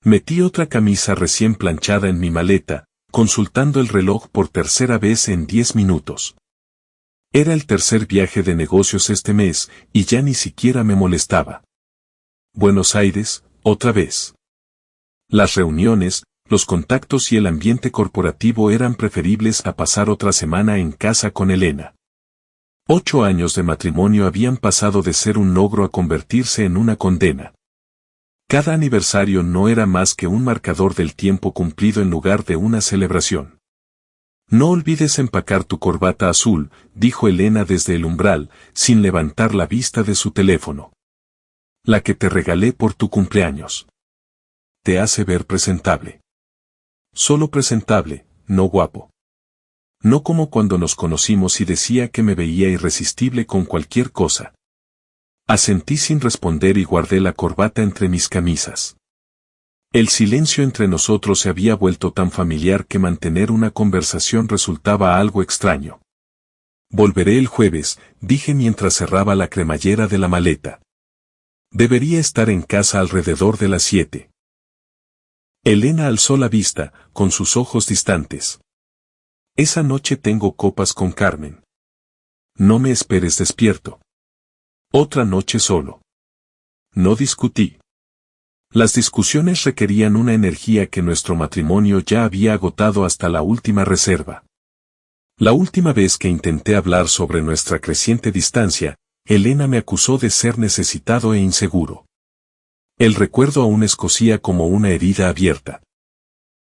Metí otra camisa recién planchada en mi maleta, consultando el reloj por tercera vez en 10 minutos. Era el tercer viaje de negocios este mes, y ya ni siquiera me molestaba. Buenos Aires, otra vez. Las reuniones, los contactos y el ambiente corporativo eran preferibles a pasar otra semana en casa con Elena. 8 años de matrimonio habían pasado de ser un logro a convertirse en una condena. Cada aniversario no era más que un marcador del tiempo cumplido en lugar de una celebración. No olvides empacar tu corbata azul, dijo Elena desde el umbral, sin levantar la vista de su teléfono. La que te regalé por tu cumpleaños. Te hace ver presentable. Solo presentable, no guapo. No como cuando nos conocimos y decía que me veía irresistible con cualquier cosa. Asentí sin responder y guardé la corbata entre mis camisas. El silencio entre nosotros se había vuelto tan familiar que mantener una conversación resultaba algo extraño. Volveré el jueves, dije mientras cerraba la cremallera de la maleta. Debería estar en casa alrededor de las 7. Elena alzó la vista, con sus ojos distantes. Esa noche tengo copas con Carmen. No me esperes despierto. Otra noche solo. No discutí. Las discusiones requerían una energía que nuestro matrimonio ya había agotado hasta la última reserva. La última vez que intenté hablar sobre nuestra creciente distancia, Elena me acusó de ser necesitado e inseguro. El recuerdo aún escocía como una herida abierta.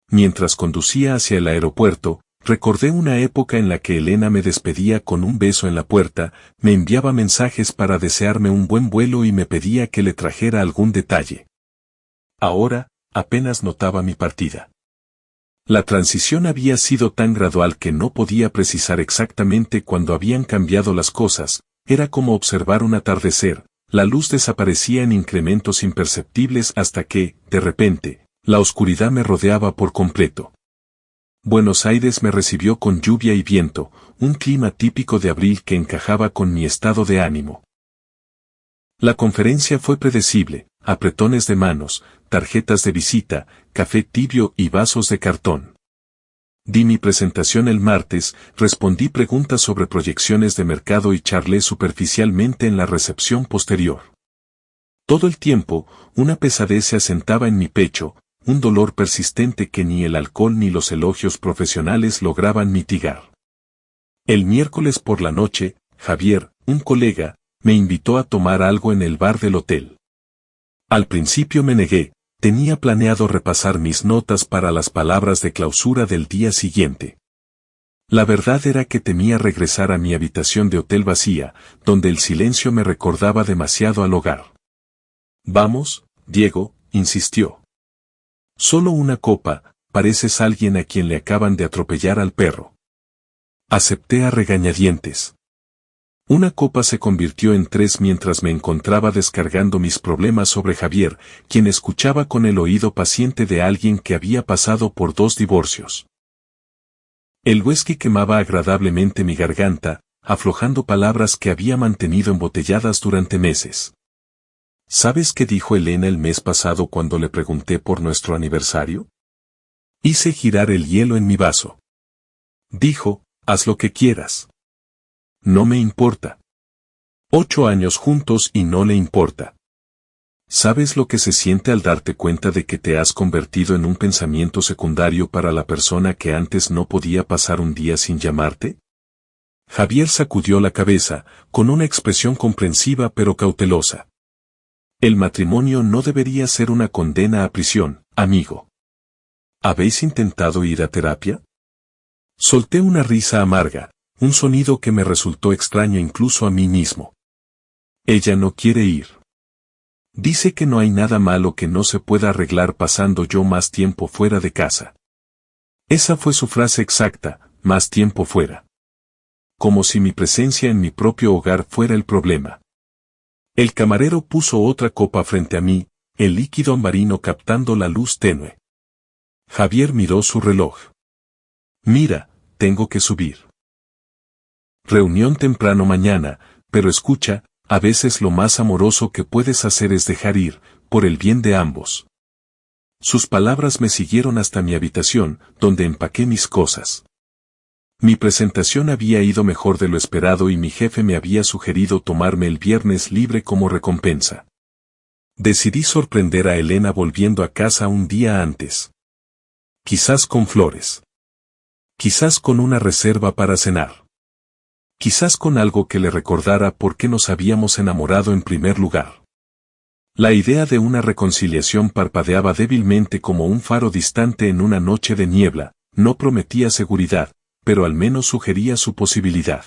Mientras conducía hacia el aeropuerto, recordé una época en la que Elena me despedía con un beso en la puerta, me enviaba mensajes para desearme un buen vuelo y me pedía que le trajera algún detalle. Ahora, apenas notaba mi partida. La transición había sido tan gradual que no podía precisar exactamente cuándo habían cambiado las cosas, era como observar un atardecer, la luz desaparecía en incrementos imperceptibles hasta que, de repente, la oscuridad me rodeaba por completo. Buenos Aires me recibió con lluvia y viento, un clima típico de abril que encajaba con mi estado de ánimo. La conferencia fue predecible, apretones de manos, tarjetas de visita, café tibio y vasos de cartón. Di mi presentación el martes, respondí preguntas sobre proyecciones de mercado y charlé superficialmente en la recepción posterior. Todo el tiempo, una pesadez se asentaba en mi pecho, un dolor persistente que ni el alcohol ni los elogios profesionales lograban mitigar. El miércoles por la noche, Javier, un colega, me invitó a tomar algo en el bar del hotel. Al principio me negué, tenía planeado repasar mis notas para las palabras de clausura del día siguiente. La verdad era que temía regresar a mi habitación de hotel vacía, donde el silencio me recordaba demasiado al hogar. Vamos, Diego, insistió. Solo una copa, pareces alguien a quien le acaban de atropellar al perro. Acepté a regañadientes. Una copa se convirtió en 3 mientras me encontraba descargando mis problemas sobre Javier, quien escuchaba con el oído paciente de alguien que había pasado por 2 divorcios. El whisky quemaba agradablemente mi garganta, aflojando palabras que había mantenido embotelladas durante meses. ¿Sabes qué dijo Elena el mes pasado cuando le pregunté por nuestro aniversario? Hice girar el hielo en mi vaso. Dijo, haz lo que quieras. No me importa. 8 años juntos y no le importa. ¿Sabes lo que se siente al darte cuenta de que te has convertido en un pensamiento secundario para la persona que antes no podía pasar un día sin llamarte? Javier sacudió la cabeza, con una expresión comprensiva pero cautelosa. El matrimonio no debería ser una condena a prisión, amigo. ¿Habéis intentado ir a terapia? Solté una risa amarga, un sonido que me resultó extraño incluso a mí mismo. Ella no quiere ir. Dice que no hay nada malo que no se pueda arreglar pasando yo más tiempo fuera de casa. Esa fue su frase exacta, más tiempo fuera. Como si mi presencia en mi propio hogar fuera el problema. El camarero puso otra copa frente a mí, el líquido ambarino captando la luz tenue. Javier miró su reloj. Mira, tengo que subir. Reunión temprano mañana, pero escucha, a veces lo más amoroso que puedes hacer es dejar ir, por el bien de ambos. Sus palabras me siguieron hasta mi habitación, donde empaqué mis cosas. Mi presentación había ido mejor de lo esperado y mi jefe me había sugerido tomarme el viernes libre como recompensa. Decidí sorprender a Elena volviendo a casa un día antes. Quizás con flores. Quizás con una reserva para cenar. Quizás con algo que le recordara por qué nos habíamos enamorado en primer lugar. La idea de una reconciliación parpadeaba débilmente como un faro distante en una noche de niebla, no prometía seguridad, pero al menos sugería su posibilidad.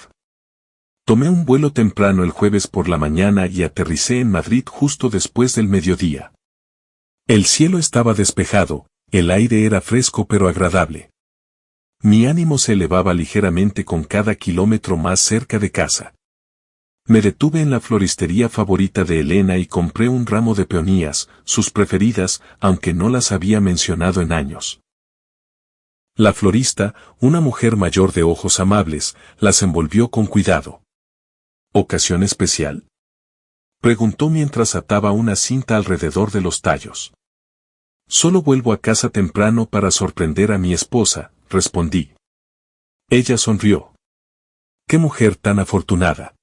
Tomé un vuelo temprano el jueves por la mañana y aterricé en Madrid justo después del mediodía. El cielo estaba despejado, el aire era fresco pero agradable. Mi ánimo se elevaba ligeramente con cada kilómetro más cerca de casa. Me detuve en la floristería favorita de Elena y compré un ramo de peonías, sus preferidas, aunque no las había mencionado en años. La florista, una mujer mayor de ojos amables, las envolvió con cuidado. ¿Ocasión especial?, preguntó mientras ataba una cinta alrededor de los tallos. Solo vuelvo a casa temprano para sorprender a mi esposa, respondí. Ella sonrió. ¡Qué mujer tan afortunada!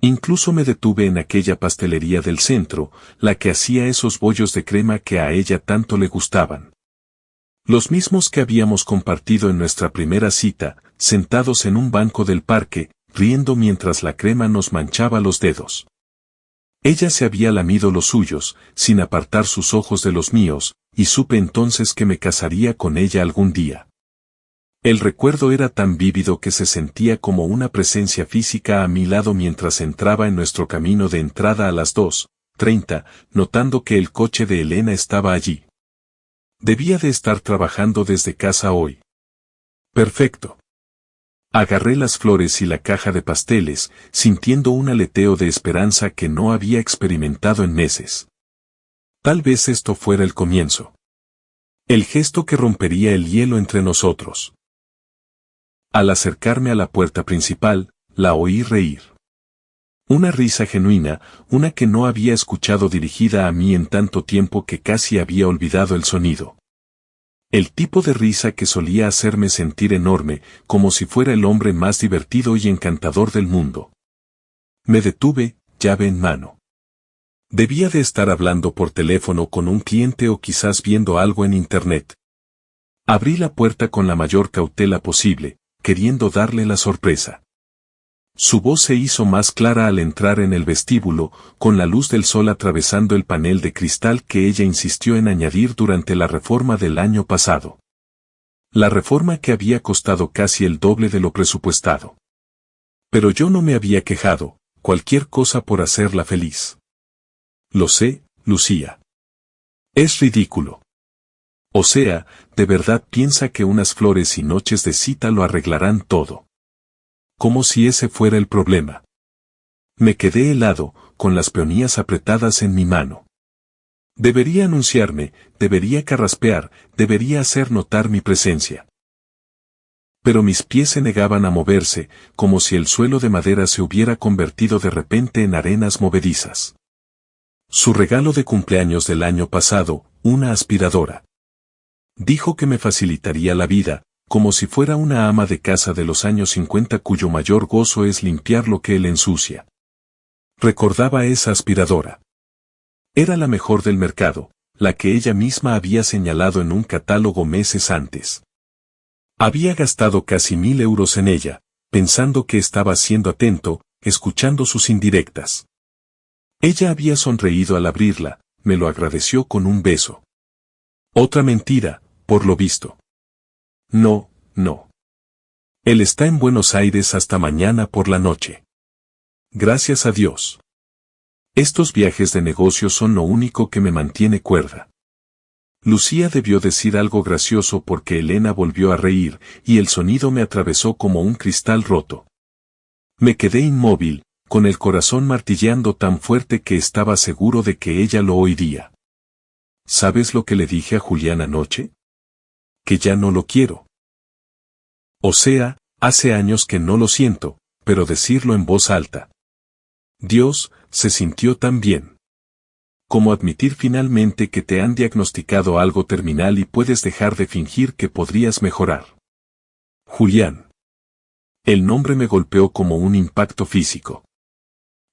Incluso me detuve en aquella pastelería del centro, la que hacía esos bollos de crema que a ella tanto le gustaban. Los mismos que habíamos compartido en nuestra primera cita, sentados en un banco del parque, riendo mientras la crema nos manchaba los dedos. Ella se había lamido los suyos, sin apartar sus ojos de los míos, y supe entonces que me casaría con ella algún día. El recuerdo era tan vívido que se sentía como una presencia física a mi lado mientras entraba en nuestro camino de entrada a las 2:30, notando que el coche de Elena estaba allí. Debía de estar trabajando desde casa hoy. Perfecto. Agarré las flores y la caja de pasteles, sintiendo un aleteo de esperanza que no había experimentado en meses. Tal vez esto fuera el comienzo. El gesto que rompería el hielo entre nosotros. Al acercarme a la puerta principal, la oí reír. Una risa genuina, una que no había escuchado dirigida a mí en tanto tiempo que casi había olvidado el sonido. El tipo de risa que solía hacerme sentir enorme, como si fuera el hombre más divertido y encantador del mundo. Me detuve, llave en mano. Debía de estar hablando por teléfono con un cliente o quizás viendo algo en internet. Abrí la puerta con la mayor cautela posible, queriendo darle la sorpresa. Su voz se hizo más clara al entrar en el vestíbulo, con la luz del sol atravesando el panel de cristal que ella insistió en añadir durante la reforma del año pasado. La reforma que había costado casi el doble de lo presupuestado. Pero yo no me había quejado, cualquier cosa por hacerla feliz. Lo sé, Lucía. Es ridículo. O sea, de verdad piensa que unas flores y noches de cita lo arreglarán todo. Como si ese fuera el problema. Me quedé helado, con las peonías apretadas en mi mano. Debería anunciarme, debería carraspear, debería hacer notar mi presencia. Pero mis pies se negaban a moverse, como si el suelo de madera se hubiera convertido de repente en arenas movedizas. Su regalo de cumpleaños del año pasado, una aspiradora. Dijo que me facilitaría la vida, como si fuera una ama de casa de los años 50 cuyo mayor gozo es limpiar lo que él ensucia. Recordaba esa aspiradora. Era la mejor del mercado, la que ella misma había señalado en un catálogo meses antes. Había gastado casi 1.000 euros en ella, pensando que estaba siendo atento, escuchando sus indirectas. Ella había sonreído al abrirla, me lo agradeció con un beso. Otra mentira, por lo visto. No, no. Él está en Buenos Aires hasta mañana por la noche. Gracias a Dios. Estos viajes de negocio son lo único que me mantiene cuerda. Lucía debió decir algo gracioso porque Elena volvió a reír, y el sonido me atravesó como un cristal roto. Me quedé inmóvil, con el corazón martilleando tan fuerte que estaba seguro de que ella lo oiría. ¿Sabes lo que le dije a Julián anoche? Que ya no lo quiero. O sea, hace años que no lo siento, pero decirlo en voz alta. Dios, se sintió tan bien. como admitir finalmente que te han diagnosticado algo terminal y puedes dejar de fingir que podrías mejorar. Julián. El nombre me golpeó como un impacto físico.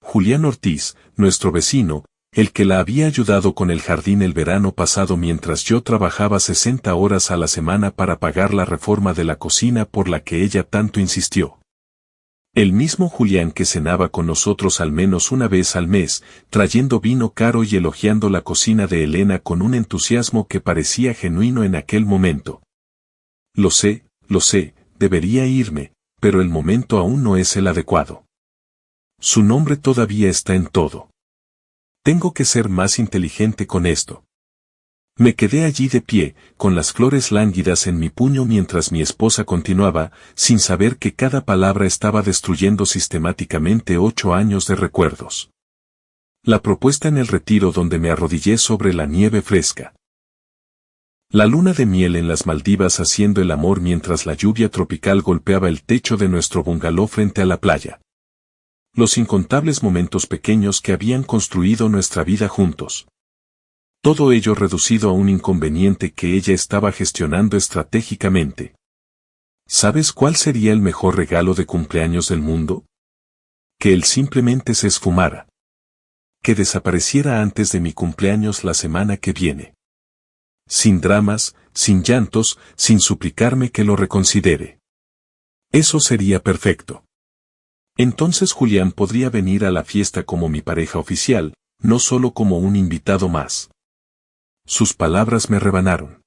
Julián Ortiz, nuestro vecino, el que la había ayudado con el jardín el verano pasado mientras yo trabajaba 60 horas a la semana para pagar la reforma de la cocina por la que ella tanto insistió. El mismo Julián que cenaba con nosotros al menos una vez al mes, trayendo vino caro y elogiando la cocina de Elena con un entusiasmo que parecía genuino en aquel momento. Lo sé, debería irme, pero el momento aún no es el adecuado. Su nombre todavía está en todo. Tengo que ser más inteligente con esto. Me quedé allí de pie, con las flores lánguidas en mi puño mientras mi esposa continuaba, sin saber que cada palabra estaba destruyendo sistemáticamente 8 años de recuerdos. La propuesta en el retiro donde me arrodillé sobre la nieve fresca. La luna de miel en las Maldivas haciendo el amor mientras la lluvia tropical golpeaba el techo de nuestro bungalow frente a la playa. Los incontables momentos pequeños que habían construido nuestra vida juntos. Todo ello reducido a un inconveniente que ella estaba gestionando estratégicamente. ¿Sabes cuál sería el mejor regalo de cumpleaños del mundo? Que él simplemente se esfumara. Que desapareciera antes de mi cumpleaños la semana que viene. Sin dramas, sin llantos, sin suplicarme que lo reconsidere. Eso sería perfecto. Entonces Julián podría venir a la fiesta como mi pareja oficial, no solo como un invitado más. Sus palabras me rebanaron.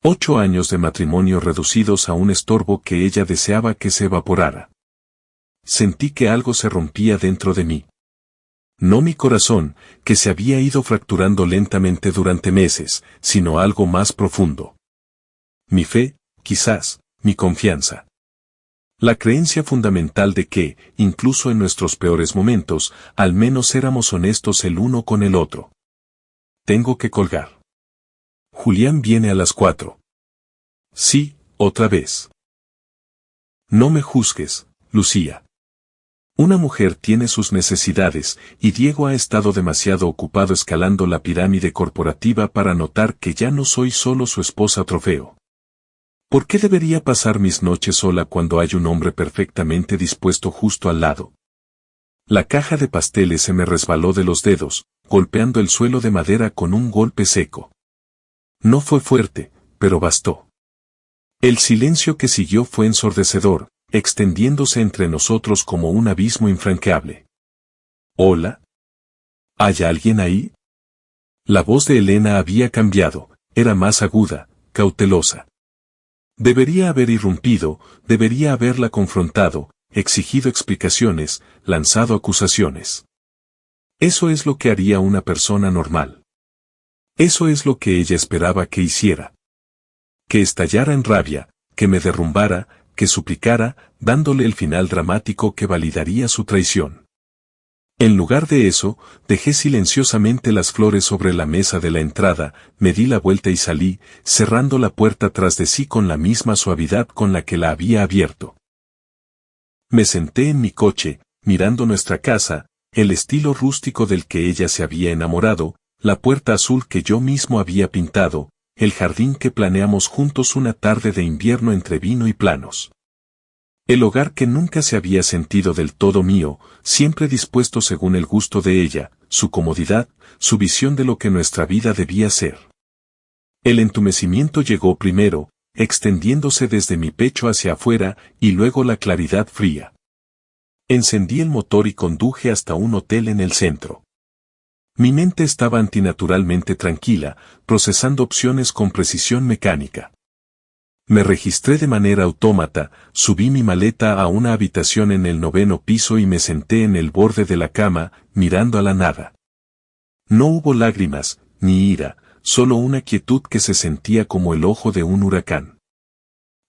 8 años de matrimonio reducidos a un estorbo que ella deseaba que se evaporara. Sentí que algo se rompía dentro de mí. No mi corazón, que se había ido fracturando lentamente durante meses, sino algo más profundo. Mi fe, quizás, mi confianza. La creencia fundamental de que, incluso en nuestros peores momentos, al menos éramos honestos el uno con el otro. Tengo que colgar. Julián viene a las 4. Sí, otra vez. No me juzgues, Lucía. Una mujer tiene sus necesidades, y Diego ha estado demasiado ocupado escalando la pirámide corporativa para notar que ya no soy solo su esposa trofeo. ¿Por qué debería pasar mis noches sola cuando hay un hombre perfectamente dispuesto justo al lado? La caja de pasteles se me resbaló de los dedos, golpeando el suelo de madera con un golpe seco. No fue fuerte, pero bastó. El silencio que siguió fue ensordecedor, extendiéndose entre nosotros como un abismo infranqueable. ¿Hola? ¿Hay alguien ahí? La voz de Elena había cambiado, era más aguda, cautelosa. Debería haber irrumpido, debería haberla confrontado, exigido explicaciones, lanzado acusaciones. Eso es lo que haría una persona normal. Eso es lo que ella esperaba que hiciera. Que estallara en rabia, que me derrumbara, que suplicara, dándole el final dramático que validaría su traición. En lugar de eso, dejé silenciosamente las flores sobre la mesa de la entrada, me di la vuelta y salí, cerrando la puerta tras de sí con la misma suavidad con la que la había abierto. Me senté en mi coche, mirando nuestra casa, el estilo rústico del que ella se había enamorado, la puerta azul que yo mismo había pintado, el jardín que planeamos juntos una tarde de invierno entre vino y planos. El hogar que nunca se había sentido del todo mío, siempre dispuesto según el gusto de ella, su comodidad, su visión de lo que nuestra vida debía ser. El entumecimiento llegó primero, extendiéndose desde mi pecho hacia afuera, y luego la claridad fría. Encendí el motor y conduje hasta un hotel en el centro. Mi mente estaba antinaturalmente tranquila, procesando opciones con precisión mecánica. Me registré de manera autómata, subí mi maleta a una habitación en el 9º piso y me senté en el borde de la cama, mirando a la nada. No hubo lágrimas, ni ira, solo una quietud que se sentía como el ojo de un huracán.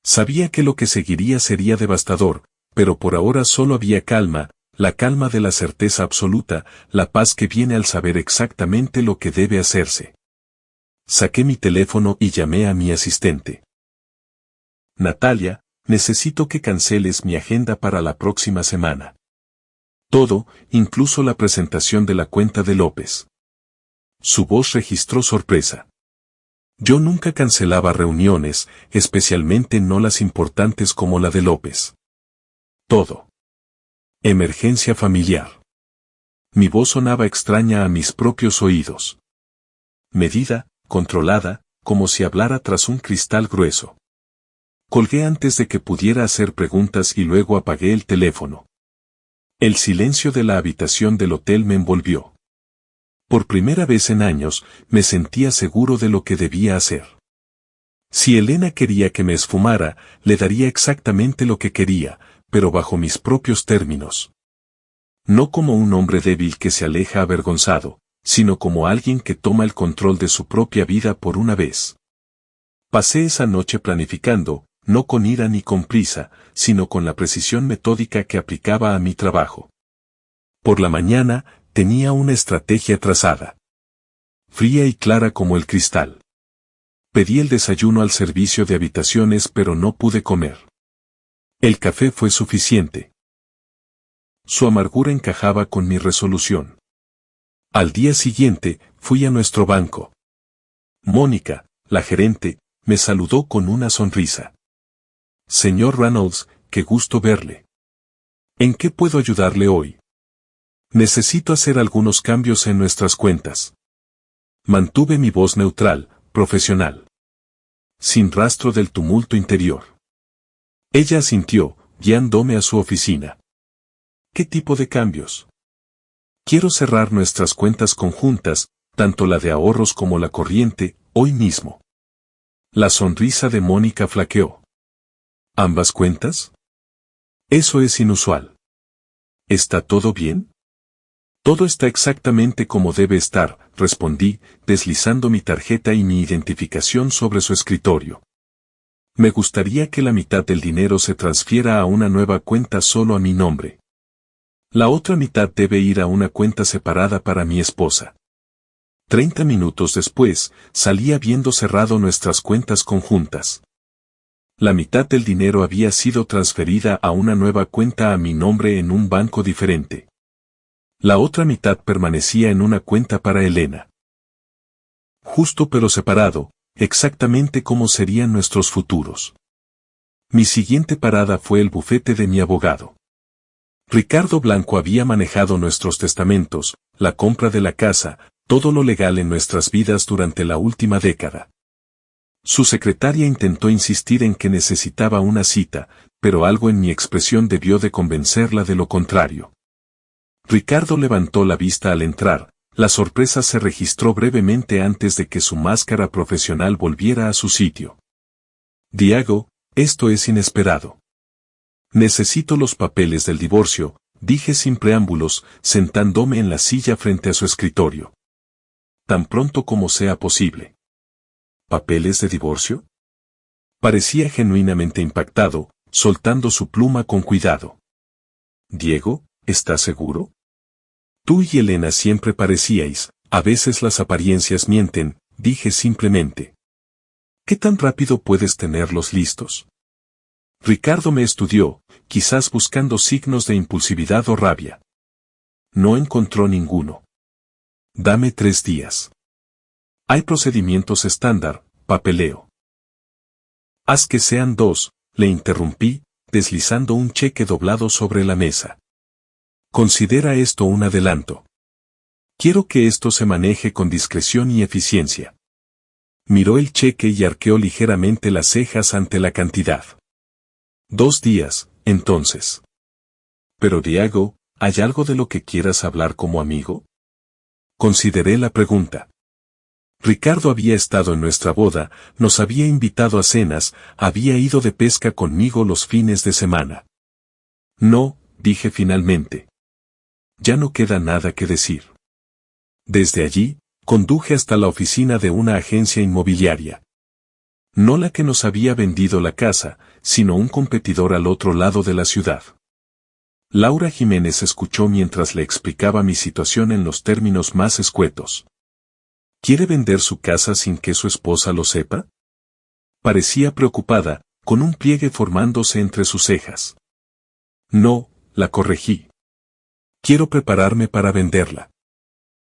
Sabía que lo que seguiría sería devastador, pero por ahora solo había calma, la calma de la certeza absoluta, la paz que viene al saber exactamente lo que debe hacerse. Saqué mi teléfono y llamé a mi asistente. Natalia, necesito que canceles mi agenda para la próxima semana. Todo, incluso la presentación de la cuenta de López. Su voz registró sorpresa. Yo nunca cancelaba reuniones, especialmente no las importantes como la de López. Todo. Emergencia familiar. Mi voz sonaba extraña a mis propios oídos. Medida, controlada, como si hablara tras un cristal grueso. Colgué antes de que pudiera hacer preguntas y luego apagué el teléfono. El silencio de la habitación del hotel me envolvió. Por primera vez en años, me sentía seguro de lo que debía hacer. Si Elena quería que me esfumara, le daría exactamente lo que quería, pero bajo mis propios términos. No como un hombre débil que se aleja avergonzado, sino como alguien que toma el control de su propia vida por una vez. Pasé esa noche planificando, no con ira ni con prisa, sino con la precisión metódica que aplicaba a mi trabajo. Por la mañana, tenía una estrategia trazada. Fría y clara como el cristal. Pedí el desayuno al servicio de habitaciones pero no pude comer. El café fue suficiente. Su amargura encajaba con mi resolución. Al día siguiente, fui a nuestro banco. Mónica, la gerente, me saludó con una sonrisa. Señor Reynolds, qué gusto verle. ¿En qué puedo ayudarle hoy? Necesito hacer algunos cambios en nuestras cuentas. Mantuve mi voz neutral, profesional. Sin rastro del tumulto interior. Ella asintió, guiándome a su oficina. ¿Qué tipo de cambios? Quiero cerrar nuestras cuentas conjuntas, tanto la de ahorros como la corriente, hoy mismo. La sonrisa de Mónica flaqueó. ¿Ambas cuentas? Eso es inusual. ¿Está todo bien? Todo está exactamente como debe estar, respondí, deslizando mi tarjeta y mi identificación sobre su escritorio. Me gustaría que la mitad del dinero se transfiera a una nueva cuenta solo a mi nombre. La otra mitad debe ir a una cuenta separada para mi esposa. 30 minutos después, salí habiendo cerrado nuestras cuentas conjuntas. La mitad del dinero había sido transferida a una nueva cuenta a mi nombre en un banco diferente. La otra mitad permanecía en una cuenta para Elena. Justo pero separado, exactamente como serían nuestros futuros. Mi siguiente parada fue el bufete de mi abogado. Ricardo Blanco había manejado nuestros testamentos, la compra de la casa, todo lo legal en nuestras vidas durante la última década. Su secretaria intentó insistir en que necesitaba una cita, pero algo en mi expresión debió de convencerla de lo contrario. Ricardo levantó la vista al entrar, la sorpresa se registró brevemente antes de que su máscara profesional volviera a su sitio. Diego, esto es inesperado. Necesito los papeles del divorcio, dije sin preámbulos, sentándome en la silla frente a su escritorio. Tan pronto como sea posible. ¿Papeles de divorcio? Parecía genuinamente impactado, soltando su pluma con cuidado. Diego, ¿estás seguro? Tú y Elena siempre parecíais, a veces las apariencias mienten, dije simplemente. ¿Qué tan rápido puedes tenerlos listos? Ricardo me estudió, quizás buscando signos de impulsividad o rabia. No encontró ninguno. Dame 3 días. Hay procedimientos estándar, papeleo. Haz que sean 2, le interrumpí, deslizando un cheque doblado sobre la mesa. Considera esto un adelanto. Quiero que esto se maneje con discreción y eficiencia. Miró el cheque y arqueó ligeramente las cejas ante la cantidad. 2 días, entonces. Pero Diego, ¿hay algo de lo que quieras hablar como amigo? Consideré la pregunta. Ricardo había estado en nuestra boda, nos había invitado a cenas, había ido de pesca conmigo los fines de semana. No, dije finalmente. Ya no queda nada que decir. Desde allí, conduje hasta la oficina de una agencia inmobiliaria. No la que nos había vendido la casa, sino un competidor al otro lado de la ciudad. Laura Jiménez escuchó mientras le explicaba mi situación en los términos más escuetos. ¿Quiere vender su casa sin que su esposa lo sepa? Parecía preocupada, con un pliegue formándose entre sus cejas. No, la corregí. Quiero prepararme para venderla.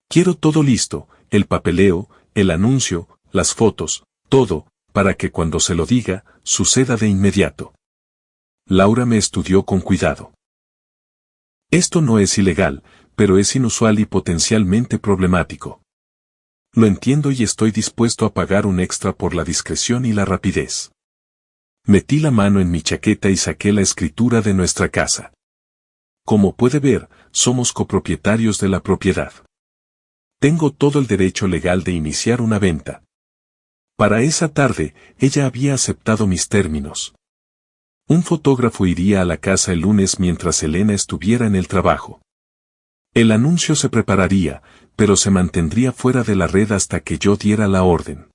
Quiero todo listo, el papeleo, el anuncio, las fotos, todo, para que cuando se lo diga, suceda de inmediato. Laura me estudió con cuidado. Esto no es ilegal, pero es inusual y potencialmente problemático. Lo entiendo y estoy dispuesto a pagar un extra por la discreción y la rapidez. Metí la mano en mi chaqueta y saqué la escritura de nuestra casa. Como puede ver, somos copropietarios de la propiedad. Tengo todo el derecho legal de iniciar una venta. Para esa tarde, ella había aceptado mis términos. Un fotógrafo iría a la casa el lunes mientras Elena estuviera en el trabajo. El anuncio se prepararía, pero se mantendría fuera de la red hasta que yo diera la orden.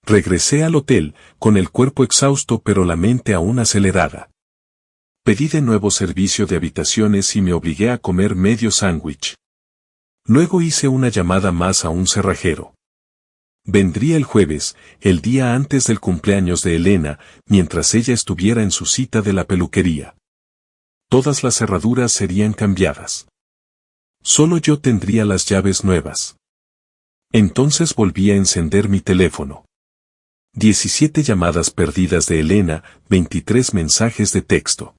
Regresé al hotel, con el cuerpo exhausto pero la mente aún acelerada. Pedí de nuevo servicio de habitaciones y me obligué a comer medio sándwich. Luego hice una llamada más a un cerrajero. Vendría el jueves, el día antes del cumpleaños de Elena, mientras ella estuviera en su cita de la peluquería. Todas las cerraduras serían cambiadas. Solo yo tendría las llaves nuevas. Entonces volví a encender mi teléfono. 17 llamadas perdidas de Elena, 23 mensajes de texto.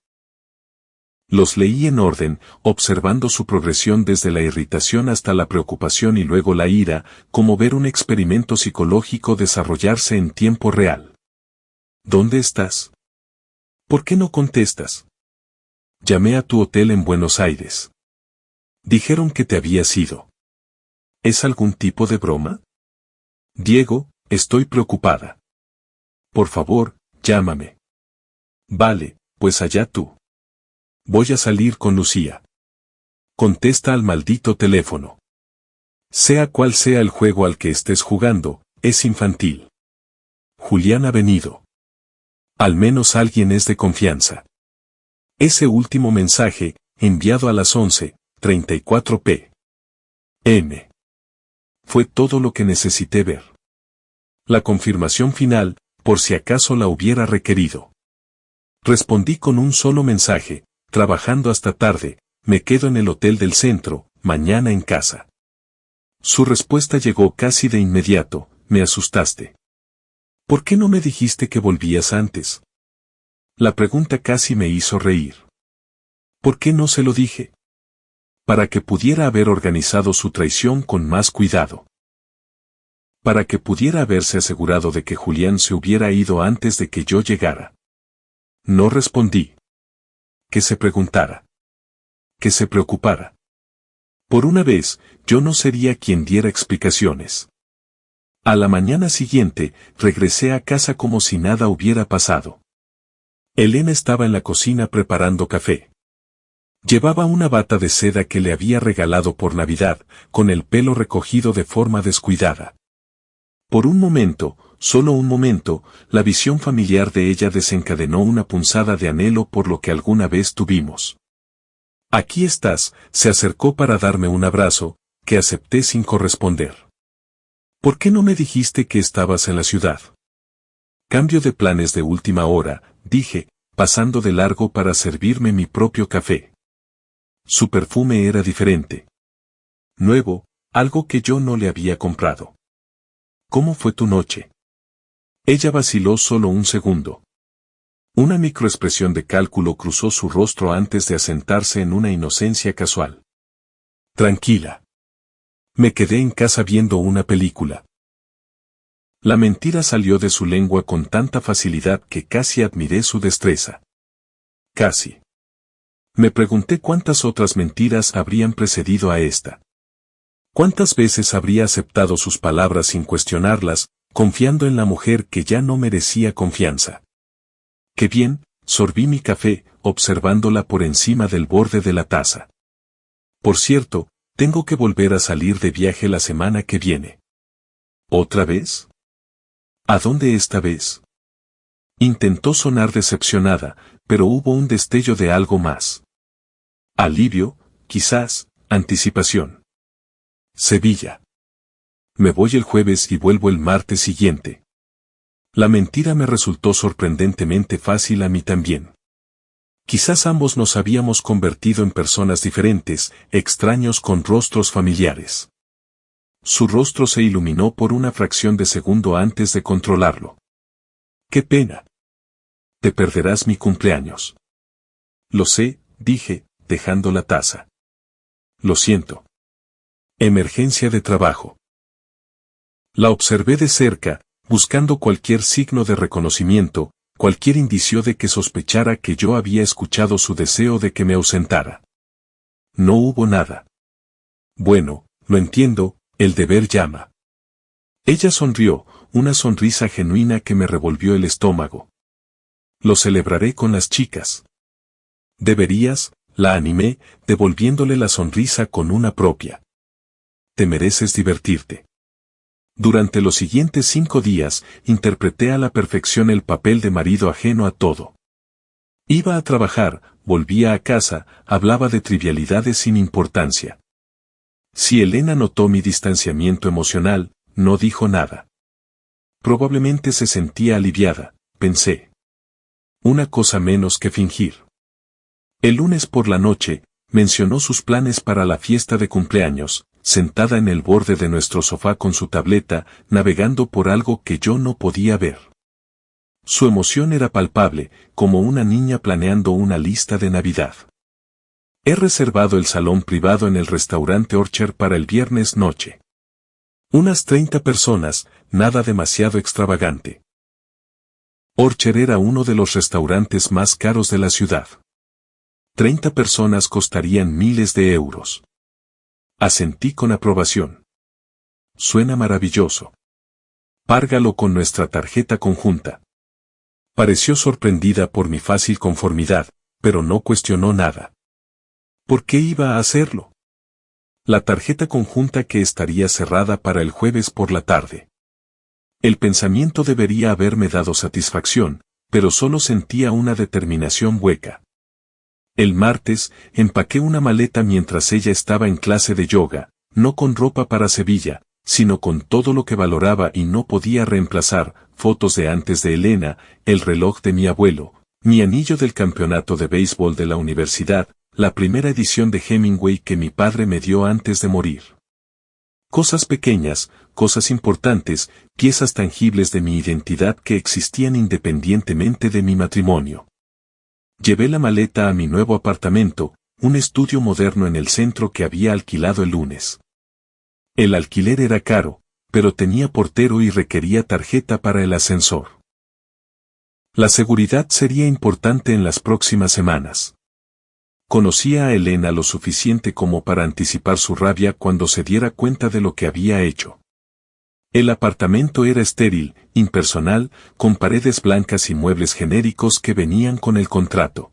Los leí en orden, observando su progresión desde la irritación hasta la preocupación y luego la ira, como ver un experimento psicológico desarrollarse en tiempo real. ¿Dónde estás? ¿Por qué no contestas? Llamé a tu hotel en Buenos Aires. Dijeron que te habías ido. ¿Es algún tipo de broma? Diego, estoy preocupada. Por favor, llámame. Vale, pues allá tú. Voy a salir con Lucía. Contesta al maldito teléfono. Sea cual sea el juego al que estés jugando, es infantil. Julián ha venido. Al menos alguien es de confianza. Ese último mensaje, enviado a las 11:34 p.m. Fue todo lo que necesité ver. La confirmación final, por si acaso la hubiera requerido. Respondí con un solo mensaje: trabajando hasta tarde, me quedo en el hotel del centro, mañana en casa. Su respuesta llegó casi de inmediato: me asustaste. ¿Por qué no me dijiste que volvías antes? La pregunta casi me hizo reír. ¿Por qué no se lo dije? Para que pudiera haber organizado su traición con más cuidado. Para que pudiera haberse asegurado de que Julián se hubiera ido antes de que yo llegara. No respondí. Que se preguntara. Que se preocupara. Por una vez, yo no sería quien diera explicaciones. A la mañana siguiente, regresé a casa como si nada hubiera pasado. Elena estaba en la cocina preparando café. Llevaba una bata de seda que le había regalado por Navidad, con el pelo recogido de forma descuidada. Por un momento, solo un momento, la visión familiar de ella desencadenó una punzada de anhelo por lo que alguna vez tuvimos. Aquí estás, se acercó para darme un abrazo, que acepté sin corresponder. ¿Por qué no me dijiste que estabas en la ciudad? Cambio de planes de última hora, dije, pasando de largo para servirme mi propio café. Su perfume era diferente. Nuevo, algo que yo no le había comprado. ¿Cómo fue tu noche? Ella vaciló solo un segundo. Una microexpresión de cálculo cruzó su rostro antes de asentarse en una inocencia casual. Tranquila. Me quedé en casa viendo una película. La mentira salió de su lengua con tanta facilidad que casi admiré su destreza. Casi. Me pregunté cuántas otras mentiras habrían precedido a esta. ¿Cuántas veces habría aceptado sus palabras sin cuestionarlas, confiando en la mujer que ya no merecía confianza? Qué bien, sorbí mi café, observándola por encima del borde de la taza. Por cierto, tengo que volver a salir de viaje la semana que viene. ¿Otra vez? ¿A dónde esta vez? Intentó sonar decepcionada, pero hubo un destello de algo más. Alivio, quizás, anticipación. Sevilla. Me voy el jueves y vuelvo el martes siguiente. La mentira me resultó sorprendentemente fácil a mí también. Quizás ambos nos habíamos convertido en personas diferentes, extraños con rostros familiares. Su rostro se iluminó por una fracción de segundo antes de controlarlo. ¡Qué pena! Te perderás mi cumpleaños. Lo sé, dije, dejando la taza. Lo siento. Emergencia de trabajo. La observé de cerca, buscando cualquier signo de reconocimiento, cualquier indicio de que sospechara que yo había escuchado su deseo de que me ausentara. No hubo nada. Bueno, lo entiendo, el deber llama. Ella sonrió, una sonrisa genuina que me revolvió el estómago. Lo celebraré con las chicas. Deberías, la animé, devolviéndole la sonrisa con una propia. Te mereces divertirte. Durante los siguientes 5 días, interpreté a la perfección el papel de marido ajeno a todo. Iba a trabajar, volvía a casa, hablaba de trivialidades sin importancia. Si Elena notó mi distanciamiento emocional, no dijo nada. Probablemente se sentía aliviada, pensé. Una cosa menos que fingir. El lunes por la noche, mencionó sus planes para la fiesta de cumpleaños, sentada en el borde de nuestro sofá con su tableta, navegando por algo que yo no podía ver. Su emoción era palpable, como una niña planeando una lista de Navidad. He reservado el salón privado en el restaurante Orchard para el viernes noche. Unas 30 personas, nada demasiado extravagante. Orchard era uno de los restaurantes más caros de la ciudad. 30 personas costarían miles de euros. Asentí con aprobación. Suena maravilloso. Párgalo con nuestra tarjeta conjunta. Pareció sorprendida por mi fácil conformidad, pero no cuestionó nada. ¿Por qué iba a hacerlo? La tarjeta conjunta que estaría cerrada para el jueves por la tarde. El pensamiento debería haberme dado satisfacción, pero solo sentía una determinación hueca. El martes, empaqué una maleta mientras ella estaba en clase de yoga, no con ropa para Sevilla, sino con todo lo que valoraba y no podía reemplazar, fotos de antes de Elena, el reloj de mi abuelo, mi anillo del campeonato de béisbol de la universidad, la primera edición de Hemingway que mi padre me dio antes de morir. Cosas pequeñas, cosas importantes, piezas tangibles de mi identidad que existían independientemente de mi matrimonio. Llevé la maleta a mi nuevo apartamento, un estudio moderno en el centro que había alquilado el lunes. El alquiler era caro, pero tenía portero y requería tarjeta para el ascensor. La seguridad sería importante en las próximas semanas. Conocía a Elena lo suficiente como para anticipar su rabia cuando se diera cuenta de lo que había hecho. El apartamento era estéril, impersonal, con paredes blancas y muebles genéricos que venían con el contrato.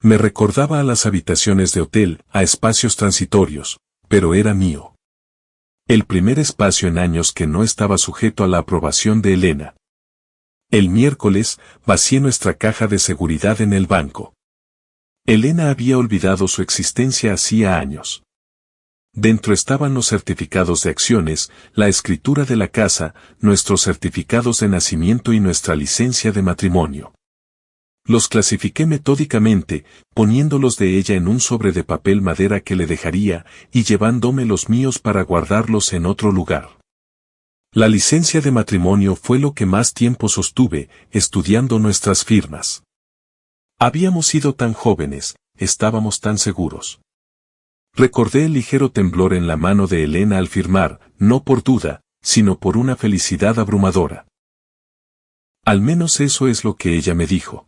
Me recordaba a las habitaciones de hotel, a espacios transitorios, pero era mío. El primer espacio en años que no estaba sujeto a la aprobación de Elena. El miércoles, vacié nuestra caja de seguridad en el banco. Elena había olvidado su existencia hacía años. Dentro estaban los certificados de acciones, la escritura de la casa, nuestros certificados de nacimiento y nuestra licencia de matrimonio. Los clasifiqué metódicamente, poniéndolos de ella en un sobre de papel madera que le dejaría, y llevándome los míos para guardarlos en otro lugar. La licencia de matrimonio fue lo que más tiempo sostuve, estudiando nuestras firmas. Habíamos sido tan jóvenes, estábamos tan seguros. Recordé el ligero temblor en la mano de Elena al firmar, no por duda, sino por una felicidad abrumadora. Al menos eso es lo que ella me dijo.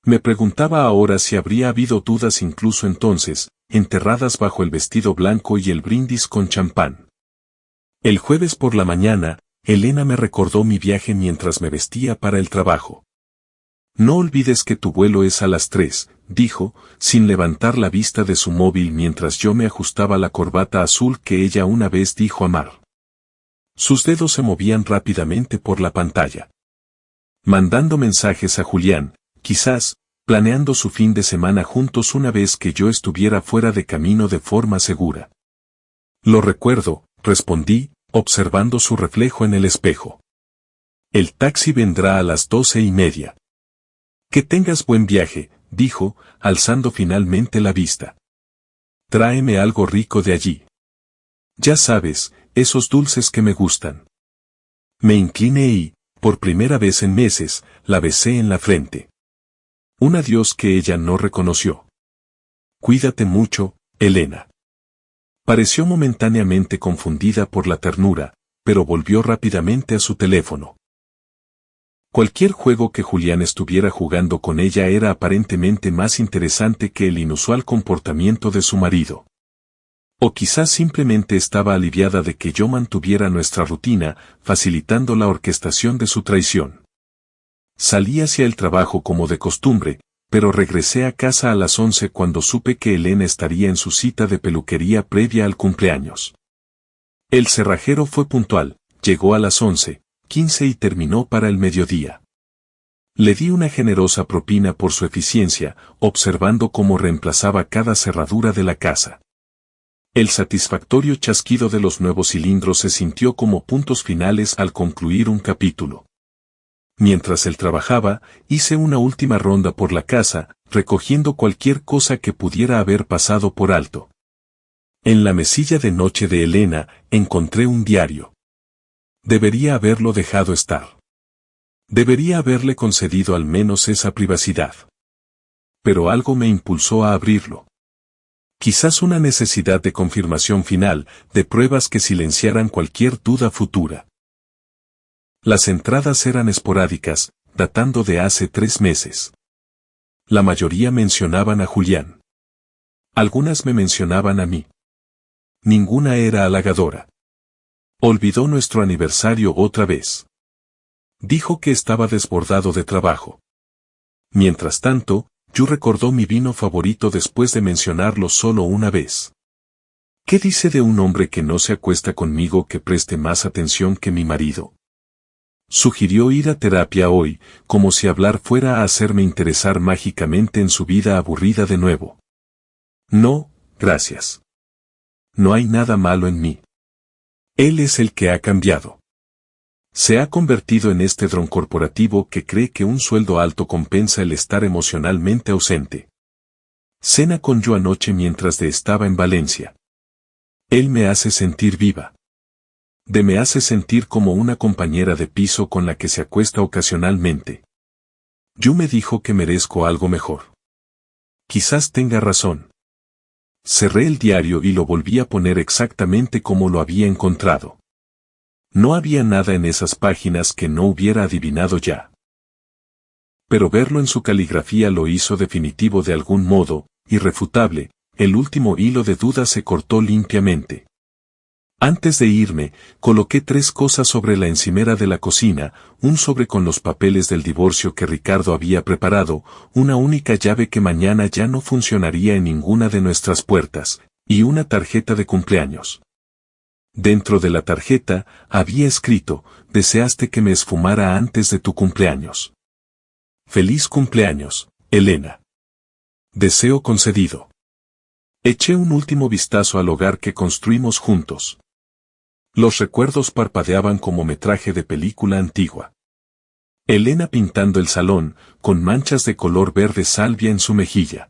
Me preguntaba ahora si habría habido dudas incluso entonces, enterradas bajo el vestido blanco y el brindis con champán. El jueves por la mañana, Elena me recordó mi viaje mientras me vestía para el trabajo. No olvides que tu vuelo es a las 3, dijo, sin levantar la vista de su móvil mientras yo me ajustaba la corbata azul que ella una vez dijo amar. Sus dedos se movían rápidamente por la pantalla. Mandando mensajes a Julián, quizás, planeando su fin de semana juntos una vez que yo estuviera fuera de camino de forma segura. Lo recuerdo, respondí, observando su reflejo en el espejo. El taxi vendrá a las 12:30. Que tengas buen viaje, dijo, alzando finalmente la vista. Tráeme algo rico de allí. Ya sabes, esos dulces que me gustan. Me incliné y, por primera vez en meses, la besé en la frente. Un adiós que ella no reconoció. Cuídate mucho, Elena. Pareció momentáneamente confundida por la ternura, pero volvió rápidamente a su teléfono. Cualquier juego que Julián estuviera jugando con ella era aparentemente más interesante que el inusual comportamiento de su marido. O quizás simplemente estaba aliviada de que yo mantuviera nuestra rutina, facilitando la orquestación de su traición. Salí hacia el trabajo como de costumbre, pero regresé a casa a las 11 cuando supe que Elena estaría en su cita de peluquería previa al cumpleaños. El cerrajero fue puntual, llegó a las 11:15 y terminó para el mediodía. Le di una generosa propina por su eficiencia, observando cómo reemplazaba cada cerradura de la casa. El satisfactorio chasquido de los nuevos cilindros se sintió como puntos finales al concluir un capítulo. Mientras él trabajaba, hice una última ronda por la casa, recogiendo cualquier cosa que pudiera haber pasado por alto. En la mesilla de noche de Elena, encontré un diario. Debería haberlo dejado estar. Debería haberle concedido al menos esa privacidad. Pero algo me impulsó a abrirlo. Quizás una necesidad de confirmación final, de pruebas que silenciaran cualquier duda futura. Las entradas eran esporádicas, datando de hace 3 meses. La mayoría mencionaban a Julián. Algunas me mencionaban a mí. Ninguna era halagadora. Olvidó nuestro aniversario otra vez. Dijo que estaba desbordado de trabajo. Mientras tanto, Yu recordó mi vino favorito después de mencionarlo solo una vez. ¿Qué dice de un hombre que no se acuesta conmigo que preste más atención que mi marido? Sugirió ir a terapia hoy, como si hablar fuera a hacerme interesar mágicamente en su vida aburrida de nuevo. No, gracias. No hay nada malo en mí. Él es el que ha cambiado. Se ha convertido en este dron corporativo que cree que un sueldo alto compensa el estar emocionalmente ausente. Cena con yo anoche mientras estaba en Valencia. Él me hace sentir viva. Me hace sentir como una compañera de piso con la que se acuesta ocasionalmente. Yu me dijo que merezco algo mejor. Quizás tenga razón. Cerré el diario y lo volví a poner exactamente como lo había encontrado. No había nada en esas páginas que no hubiera adivinado ya. Pero verlo en su caligrafía lo hizo definitivo de algún modo, irrefutable. El último hilo de duda se cortó limpiamente. Antes de irme, coloqué 3 cosas sobre la encimera de la cocina, un sobre con los papeles del divorcio que Ricardo había preparado, una única llave que mañana ya no funcionaría en ninguna de nuestras puertas, y una tarjeta de cumpleaños. Dentro de la tarjeta, había escrito: deseaste que me esfumara antes de tu cumpleaños. Feliz cumpleaños, Elena. Deseo concedido. Eché un último vistazo al hogar que construimos juntos. Los recuerdos parpadeaban como metraje de película antigua. Elena pintando el salón, con manchas de color verde salvia en su mejilla.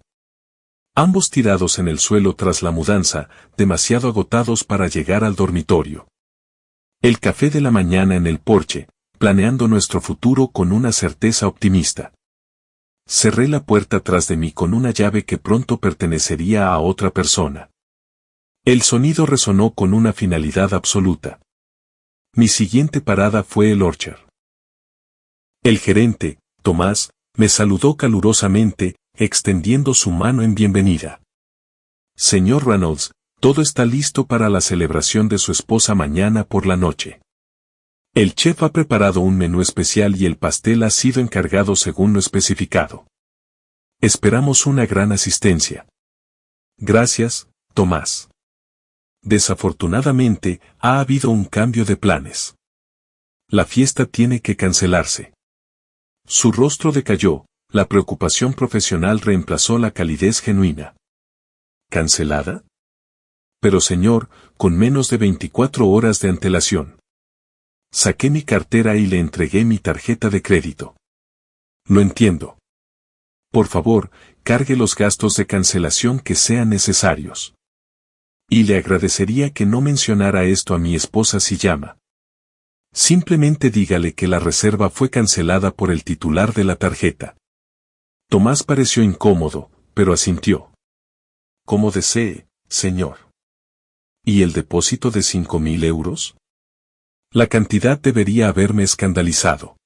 Ambos tirados en el suelo tras la mudanza, demasiado agotados para llegar al dormitorio. El café de la mañana en el porche, planeando nuestro futuro con una certeza optimista. Cerré la puerta tras de mí con una llave que pronto pertenecería a otra persona. El sonido resonó con una finalidad absoluta. Mi siguiente parada fue el Orchard. El gerente, Tomás, me saludó calurosamente, extendiendo su mano en bienvenida. Señor Reynolds, todo está listo para la celebración de su esposa mañana por la noche. El chef ha preparado un menú especial y el pastel ha sido encargado según lo especificado. Esperamos una gran asistencia. Gracias, Tomás. Desafortunadamente, ha habido un cambio de planes. La fiesta tiene que cancelarse. Su rostro decayó, la preocupación profesional reemplazó la calidez genuina. ¿Cancelada? Pero señor, con menos de 24 horas de antelación. Saqué mi cartera y le entregué mi tarjeta de crédito. Lo entiendo. Por favor, cargue los gastos de cancelación que sean necesarios. Y le agradecería que no mencionara esto a mi esposa si llama. Simplemente dígale que la reserva fue cancelada por el titular de la tarjeta. Tomás pareció incómodo, pero asintió. Como desee, señor. ¿Y el depósito de 5.000 euros? La cantidad debería haberme escandalizado.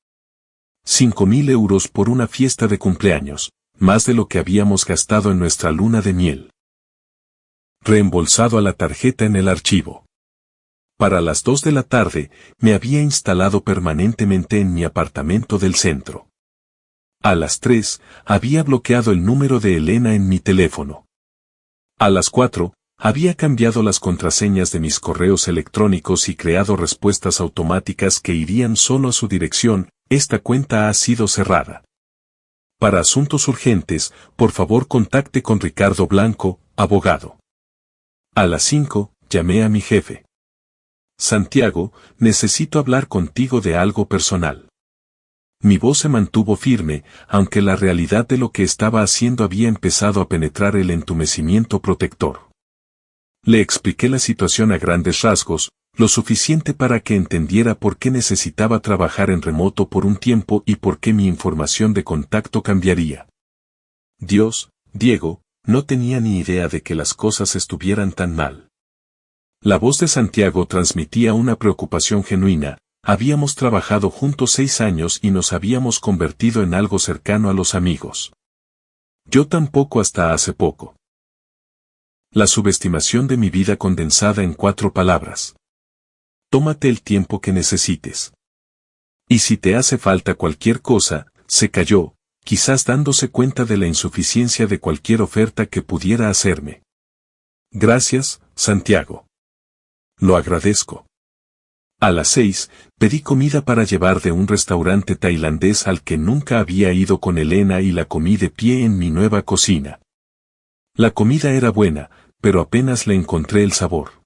5.000 euros por una fiesta de cumpleaños, más de lo que habíamos gastado en nuestra luna de miel. Reembolsado a la tarjeta en el archivo. Para las 2 de la tarde, me había instalado permanentemente en mi apartamento del centro. A las 3, había bloqueado el número de Elena en mi teléfono. A las 4, había cambiado las contraseñas de mis correos electrónicos y creado respuestas automáticas que irían solo a su dirección. Esta cuenta ha sido cerrada. Para asuntos urgentes, por favor contacte con Ricardo Blanco, abogado. A las 5, llamé a mi jefe. Santiago, necesito hablar contigo de algo personal. Mi voz se mantuvo firme, aunque la realidad de lo que estaba haciendo había empezado a penetrar el entumecimiento protector. Le expliqué la situación a grandes rasgos, lo suficiente para que entendiera por qué necesitaba trabajar en remoto por un tiempo y por qué mi información de contacto cambiaría. Dios, Diego, no tenía ni idea de que las cosas estuvieran tan mal. La voz de Santiago transmitía una preocupación genuina. Habíamos trabajado juntos 6 años y nos habíamos convertido en algo cercano a los amigos. Yo tampoco hasta hace poco. La subestimación de mi vida condensada en 4 palabras. Tómate el tiempo que necesites. Y si te hace falta cualquier cosa, se calló, quizás dándose cuenta de la insuficiencia de cualquier oferta que pudiera hacerme. Gracias, Santiago. Lo agradezco. A las 6, pedí comida para llevar de un restaurante tailandés al que nunca había ido con Elena y la comí de pie en mi nueva cocina. La comida era buena, pero apenas le encontré el sabor.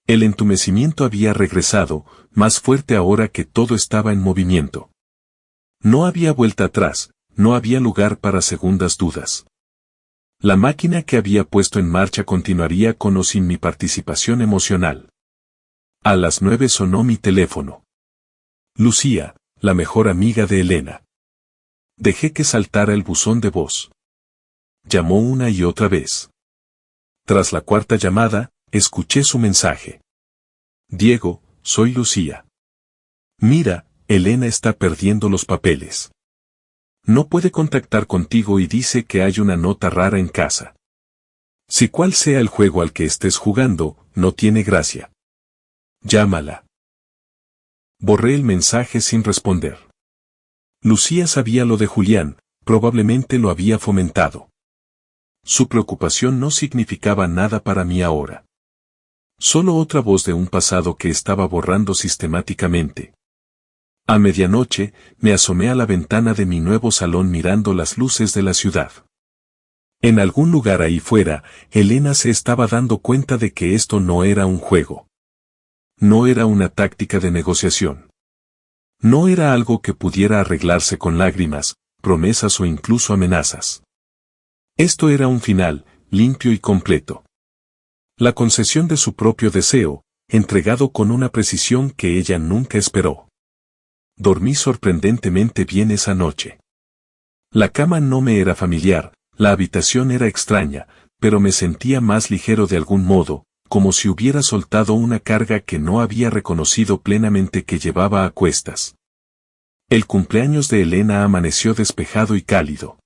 El entumecimiento había regresado, más fuerte ahora que todo estaba en movimiento. No había vuelta atrás, no había lugar para segundas dudas. La máquina que había puesto en marcha continuaría con o sin mi participación emocional. A las 9 sonó mi teléfono. Lucía, la mejor amiga de Elena. Dejé que saltara el buzón de voz. Llamó una y otra vez. Tras la 4ª llamada, escuché su mensaje. Diego, soy Lucía. Mira, Elena está perdiendo los papeles. No puede contactar contigo y dice que hay una nota rara en casa. Si cual sea el juego al que estés jugando, no tiene gracia. Llámala. Borré el mensaje sin responder. Lucía sabía lo de Julián, probablemente lo había fomentado. Su preocupación no significaba nada para mí ahora. Solo otra voz de un pasado que estaba borrando sistemáticamente. A medianoche, me asomé a la ventana de mi nuevo salón mirando las luces de la ciudad. En algún lugar ahí fuera, Elena se estaba dando cuenta de que esto no era un juego. No era una táctica de negociación. No era algo que pudiera arreglarse con lágrimas, promesas o incluso amenazas. Esto era un final, limpio y completo. La concesión de su propio deseo, entregado con una precisión que ella nunca esperó. Dormí sorprendentemente bien esa noche. La cama no me era familiar, la habitación era extraña, pero me sentía más ligero de algún modo, como si hubiera soltado una carga que no había reconocido plenamente que llevaba a cuestas. El cumpleaños de Elena amaneció despejado y cálido.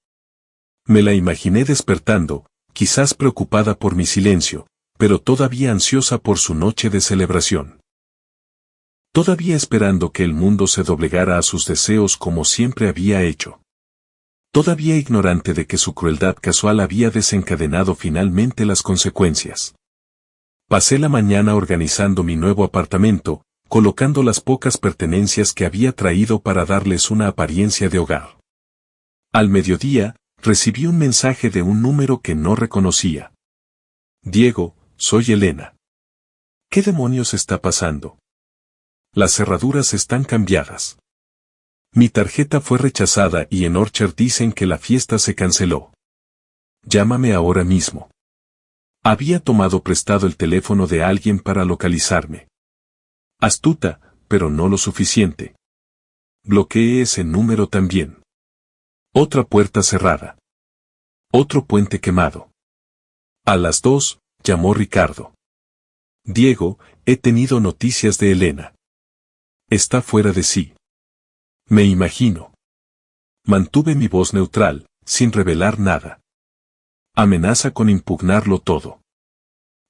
Me la imaginé despertando, quizás preocupada por mi silencio, pero todavía ansiosa por su noche de celebración. Todavía esperando que el mundo se doblegara a sus deseos como siempre había hecho. Todavía ignorante de que su crueldad casual había desencadenado finalmente las consecuencias. Pasé la mañana organizando mi nuevo apartamento, colocando las pocas pertenencias que había traído para darles una apariencia de hogar. Al mediodía, recibí un mensaje de un número que no reconocía. Diego, soy Elena. ¿Qué demonios está pasando? Las cerraduras están cambiadas. Mi tarjeta fue rechazada y en Orchard dicen que la fiesta se canceló. Llámame ahora mismo. Había tomado prestado el teléfono de alguien para localizarme. Astuta, pero no lo suficiente. Bloqueé ese número también. Otra puerta cerrada. Otro puente quemado. A las 2, llamó Ricardo. Diego, he tenido noticias de Elena. Está fuera de sí. Me imagino. Mantuve mi voz neutral, sin revelar nada. Amenaza con impugnarlo todo.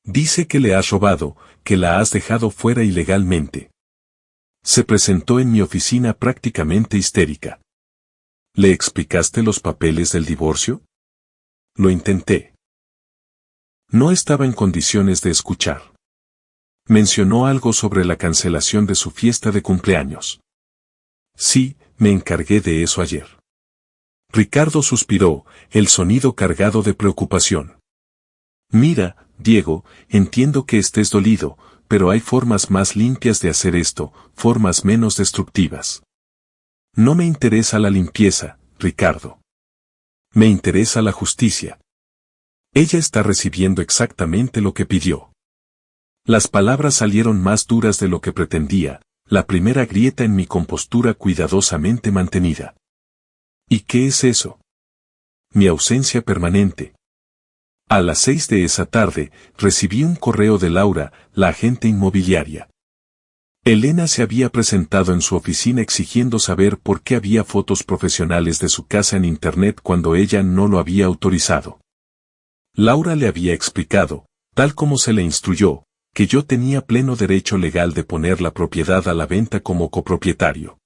Dice que le has robado, que la has dejado fuera ilegalmente. Se presentó en mi oficina prácticamente histérica. ¿Le explicaste los papeles del divorcio? Lo intenté. No estaba en condiciones de escuchar. Mencionó algo sobre la cancelación de su fiesta de cumpleaños. Sí, me encargué de eso ayer. Ricardo suspiró, el sonido cargado de preocupación. Mira, Diego, entiendo que estés dolido, pero hay formas más limpias de hacer esto, formas menos destructivas. No me interesa la limpieza, Ricardo. Me interesa la justicia. Ella está recibiendo exactamente lo que pidió. Las palabras salieron más duras de lo que pretendía, la primera grieta en mi compostura cuidadosamente mantenida. ¿Y qué es eso? Mi ausencia permanente. A las 6 de esa tarde, recibí un correo de Laura, la agente inmobiliaria. Elena se había presentado en su oficina exigiendo saber por qué había fotos profesionales de su casa en Internet cuando ella no lo había autorizado. Laura le había explicado, tal como se le instruyó, que yo tenía pleno derecho legal de poner la propiedad a la venta como copropietario.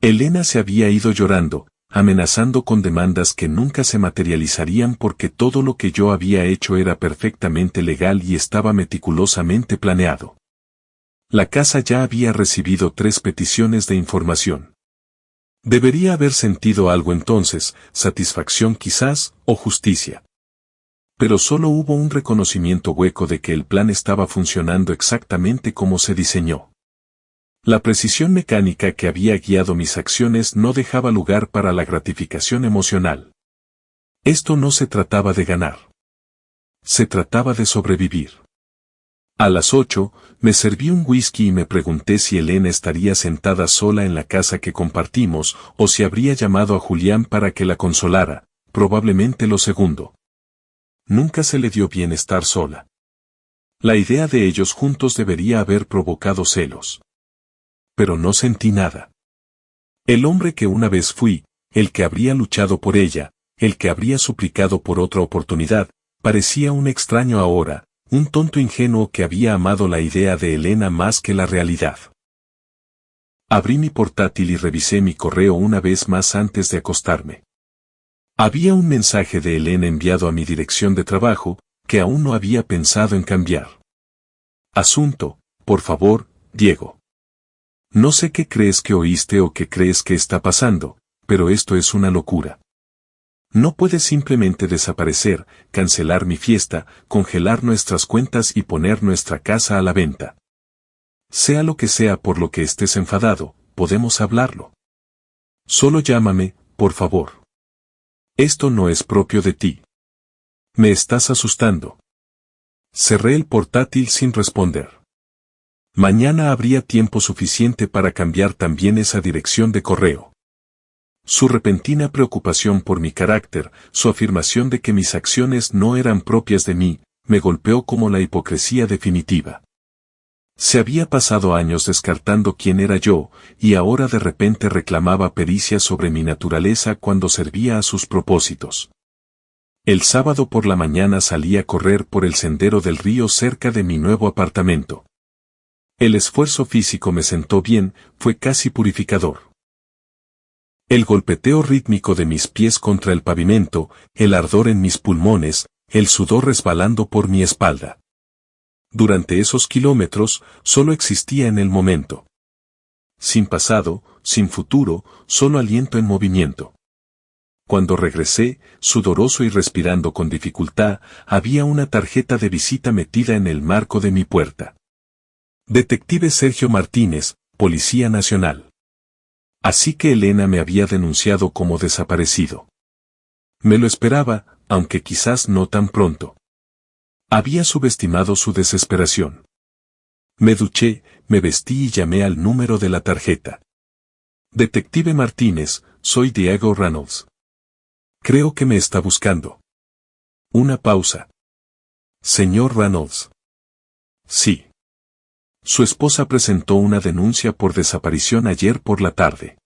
Elena se había ido llorando, amenazando con demandas que nunca se materializarían porque todo lo que yo había hecho era perfectamente legal y estaba meticulosamente planeado. La casa ya había recibido 3 peticiones de información. Debería haber sentido algo entonces, satisfacción quizás, o justicia. Pero solo hubo un reconocimiento hueco de que el plan estaba funcionando exactamente como se diseñó. La precisión mecánica que había guiado mis acciones no dejaba lugar para la gratificación emocional. Esto no se trataba de ganar. Se trataba de sobrevivir. A las 8, me serví un whisky y me pregunté si Elena estaría sentada sola en la casa que compartimos o si habría llamado a Julián para que la consolara, probablemente lo segundo. Nunca se le dio bien estar sola. La idea de ellos juntos debería haber provocado celos. Pero no sentí nada. El hombre que una vez fui, el que habría luchado por ella, el que habría suplicado por otra oportunidad, parecía un extraño ahora, un tonto ingenuo que había amado la idea de Elena más que la realidad. Abrí mi portátil y revisé mi correo una vez más antes de acostarme. Había un mensaje de Elena enviado a mi dirección de trabajo, que aún no había pensado en cambiar. Asunto, por favor, Diego. No sé qué crees que oíste o qué crees que está pasando, pero esto es una locura. No puedes simplemente desaparecer, cancelar mi fiesta, congelar nuestras cuentas y poner nuestra casa a la venta. Sea lo que sea por lo que estés enfadado, podemos hablarlo. Solo llámame, por favor. Esto no es propio de ti. Me estás asustando. Cerré el portátil sin responder. Mañana habría tiempo suficiente para cambiar también esa dirección de correo. Su repentina preocupación por mi carácter, su afirmación de que mis acciones no eran propias de mí, me golpeó como la hipocresía definitiva. Se había pasado años descartando quién era yo, y ahora de repente reclamaba pericia sobre mi naturaleza cuando servía a sus propósitos. El sábado por la mañana salí a correr por el sendero del río cerca de mi nuevo apartamento. El esfuerzo físico me sentó bien, fue casi purificador. El golpeteo rítmico de mis pies contra el pavimento, el ardor en mis pulmones, el sudor resbalando por mi espalda. Durante esos kilómetros, solo existía en el momento. Sin pasado, sin futuro, solo aliento en movimiento. Cuando regresé, sudoroso y respirando con dificultad, había una tarjeta de visita metida en el marco de mi puerta. Detective Sergio Martínez, Policía Nacional. Así que Elena me había denunciado como desaparecido. Me lo esperaba, aunque quizás no tan pronto. Había subestimado su desesperación. Me duché, me vestí y llamé al número de la tarjeta. Detective Martínez, soy Diego Reynolds. Creo que me está buscando. Una pausa. Señor Reynolds. Sí. Su esposa presentó una denuncia por desaparición ayer por la tarde.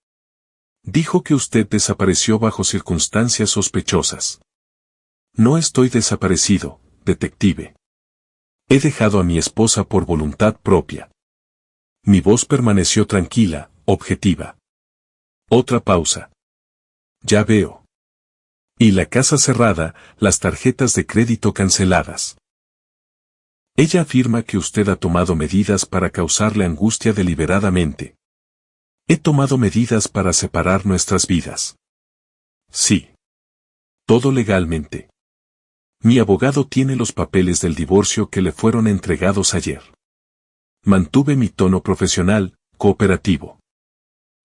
Dijo que usted desapareció bajo circunstancias sospechosas. No estoy desaparecido, detective. He dejado a mi esposa por voluntad propia. Mi voz permaneció tranquila, objetiva. Otra pausa. Ya veo. Y la casa cerrada, las tarjetas de crédito canceladas. Ella afirma que usted ha tomado medidas para causarle angustia deliberadamente. He tomado medidas para separar nuestras vidas. Sí. Todo legalmente. Mi abogado tiene los papeles del divorcio que le fueron entregados ayer. Mantuve mi tono profesional, cooperativo.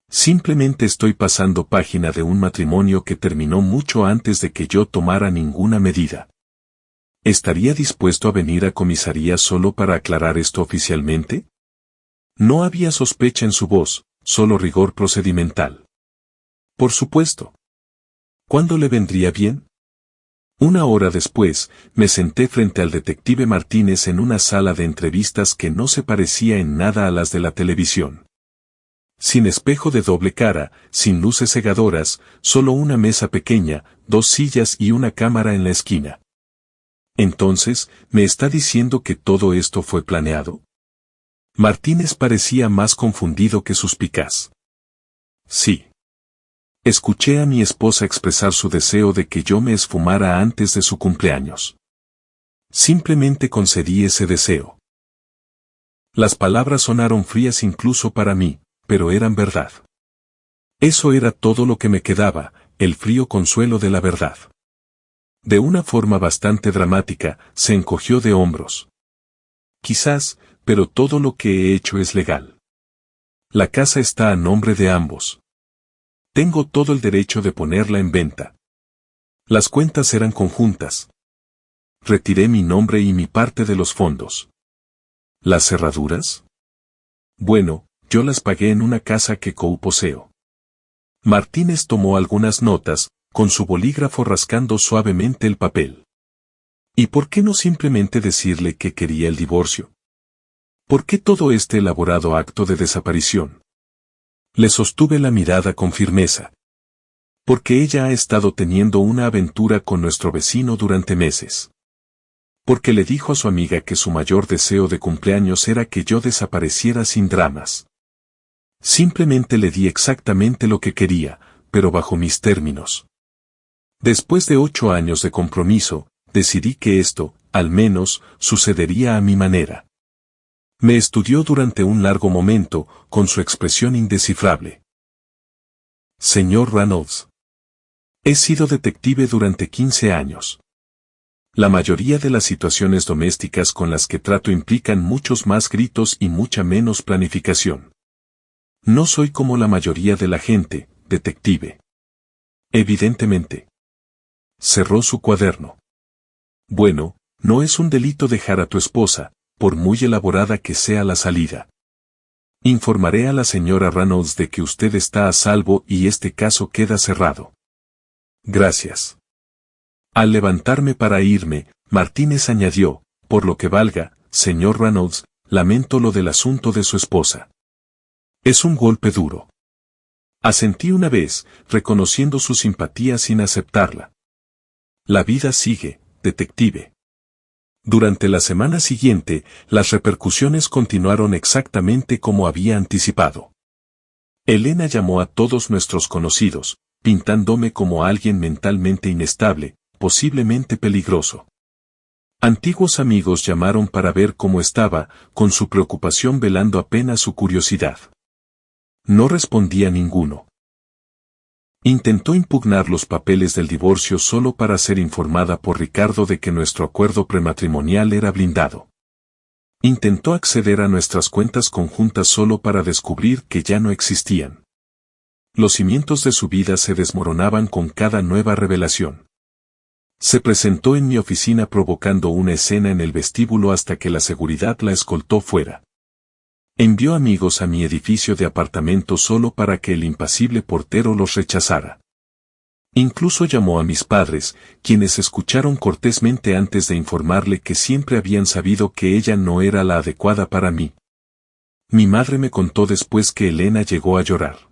Simplemente estoy pasando página de un matrimonio que terminó mucho antes de que yo tomara ninguna medida. ¿Estaría dispuesto a venir a comisaría solo para aclarar esto oficialmente? No había sospecha en su voz, solo rigor procedimental. Por supuesto. ¿Cuándo le vendría bien? Una hora después, me senté frente al detective Martínez en una sala de entrevistas que no se parecía en nada a las de la televisión. Sin espejo de doble cara, sin luces cegadoras, solo una mesa pequeña, 2 sillas y una cámara en la esquina. Entonces, ¿me está diciendo que todo esto fue planeado? Martínez parecía más confundido que suspicaz. Sí. Escuché a mi esposa expresar su deseo de que yo me esfumara antes de su cumpleaños. Simplemente concedí ese deseo. Las palabras sonaron frías incluso para mí, pero eran verdad. Eso era todo lo que me quedaba, el frío consuelo de la verdad. De una forma bastante dramática, se encogió de hombros. Quizás, pero todo lo que he hecho es legal. La casa está a nombre de ambos. Tengo todo el derecho de ponerla en venta. Las cuentas eran conjuntas. Retiré mi nombre y mi parte de los fondos. ¿Las cerraduras? Bueno, yo las pagué en una casa que coposeo. Martínez tomó algunas notas, con su bolígrafo rascando suavemente el papel. ¿Y por qué no simplemente decirle que quería el divorcio? ¿Por qué todo este elaborado acto de desaparición? Le sostuve la mirada con firmeza. Porque ella ha estado teniendo una aventura con nuestro vecino durante meses. Porque le dijo a su amiga que su mayor deseo de cumpleaños era que yo desapareciera sin dramas. Simplemente le di exactamente lo que quería, pero bajo mis términos. Después de 8 años de compromiso, decidí que esto, al menos, sucedería a mi manera. Me estudió durante un largo momento, con su expresión indescifrable. Señor Reynolds. He sido detective durante 15 años. La mayoría de las situaciones domésticas con las que trato implican muchos más gritos y mucha menos planificación. No soy como la mayoría de la gente, detective. Evidentemente. Cerró su cuaderno. Bueno, no es un delito dejar a tu esposa, por muy elaborada que sea la salida. Informaré a la señora Reynolds de que usted está a salvo y este caso queda cerrado. Gracias. Al levantarme para irme, Martínez añadió, por lo que valga, señor Reynolds, lamento lo del asunto de su esposa. Es un golpe duro. Asentí una vez, reconociendo su simpatía sin aceptarla. La vida sigue, detective. Durante la semana siguiente, las repercusiones continuaron exactamente como había anticipado. Elena llamó a todos nuestros conocidos, pintándome como alguien mentalmente inestable, posiblemente peligroso. Antiguos amigos llamaron para ver cómo estaba, con su preocupación velando apenas su curiosidad. No respondía ninguno. Intentó impugnar los papeles del divorcio solo para ser informada por Ricardo de que nuestro acuerdo prematrimonial era blindado. Intentó acceder a nuestras cuentas conjuntas solo para descubrir que ya no existían. Los cimientos de su vida se desmoronaban con cada nueva revelación. Se presentó en mi oficina provocando una escena en el vestíbulo hasta que la seguridad la escoltó fuera. Envió amigos a mi edificio de apartamentos solo para que el impasible portero los rechazara. Incluso llamó a mis padres, quienes escucharon cortésmente antes de informarle que siempre habían sabido que ella no era la adecuada para mí. Mi madre me contó después que Elena llegó a llorar.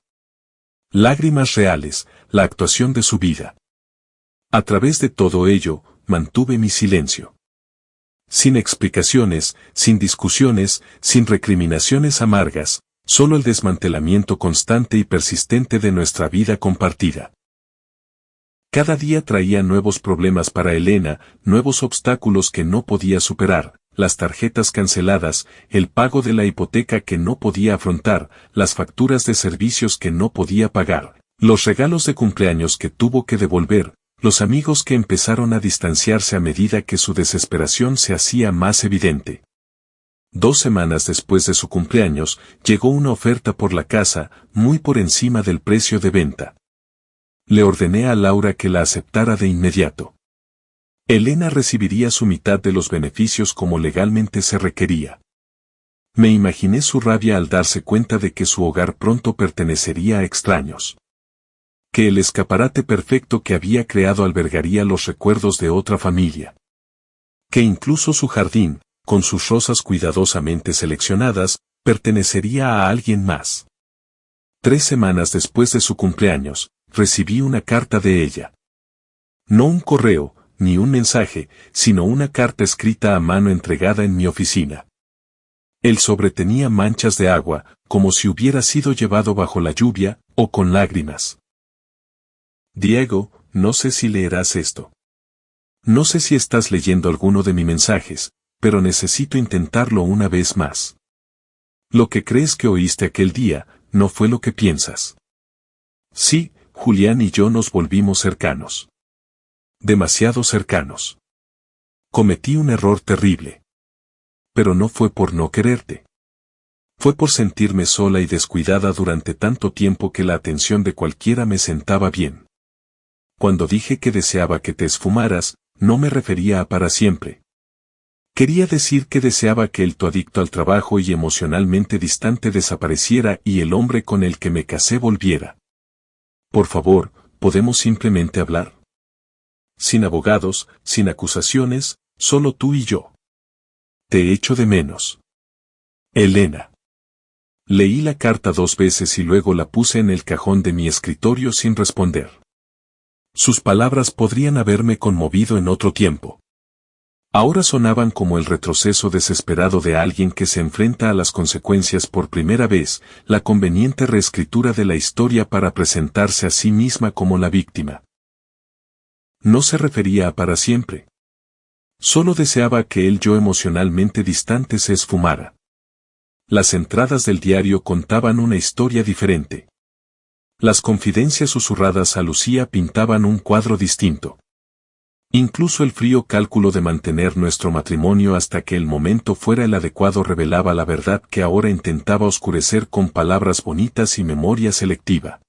Lágrimas reales, la actuación de su vida. A través de todo ello, mantuve mi silencio. Sin explicaciones, sin discusiones, sin recriminaciones amargas, solo el desmantelamiento constante y persistente de nuestra vida compartida. Cada día traía nuevos problemas para Elena, nuevos obstáculos que no podía superar, las tarjetas canceladas, el pago de la hipoteca que no podía afrontar, las facturas de servicios que no podía pagar, los regalos de cumpleaños que tuvo que devolver, los amigos que empezaron a distanciarse a medida que su desesperación se hacía más evidente. 2 semanas después de su cumpleaños, llegó una oferta por la casa, muy por encima del precio de venta. Le ordené a Laura que la aceptara de inmediato. Elena recibiría su mitad de los beneficios como legalmente se requería. Me imaginé su rabia al darse cuenta de que su hogar pronto pertenecería a extraños. Que el escaparate perfecto que había creado albergaría los recuerdos de otra familia. Que incluso su jardín, con sus rosas cuidadosamente seleccionadas, pertenecería a alguien más. 3 semanas después de su cumpleaños, recibí una carta de ella. No un correo, ni un mensaje, sino una carta escrita a mano entregada en mi oficina. El sobre tenía manchas de agua, como si hubiera sido llevado bajo la lluvia, o con lágrimas. Diego, no sé si leerás esto. No sé si estás leyendo alguno de mis mensajes, pero necesito intentarlo una vez más. Lo que crees que oíste aquel día, no fue lo que piensas. Sí, Julián y yo nos volvimos cercanos. Demasiado cercanos. Cometí un error terrible. Pero no fue por no quererte. Fue por sentirme sola y descuidada durante tanto tiempo que la atención de cualquiera me sentaba bien. Cuando dije que deseaba que te esfumaras, no me refería a para siempre. Quería decir que deseaba que el tu adicto al trabajo y emocionalmente distante desapareciera y el hombre con el que me casé volviera. Por favor, ¿podemos simplemente hablar? Sin abogados, sin acusaciones, solo tú y yo. Te echo de menos. Elena. Leí la carta 2 veces y luego la puse en el cajón de mi escritorio sin responder. Sus palabras podrían haberme conmovido en otro tiempo. Ahora sonaban como el retroceso desesperado de alguien que se enfrenta a las consecuencias por primera vez, la conveniente reescritura de la historia para presentarse a sí misma como la víctima. No se refería a para siempre. Solo deseaba que el yo emocionalmente distante se esfumara. Las entradas del diario contaban una historia diferente. Las confidencias susurradas a Lucía pintaban un cuadro distinto. Incluso el frío cálculo de mantener nuestro matrimonio hasta que el momento fuera el adecuado revelaba la verdad que ahora intentaba oscurecer con palabras bonitas y memoria selectiva.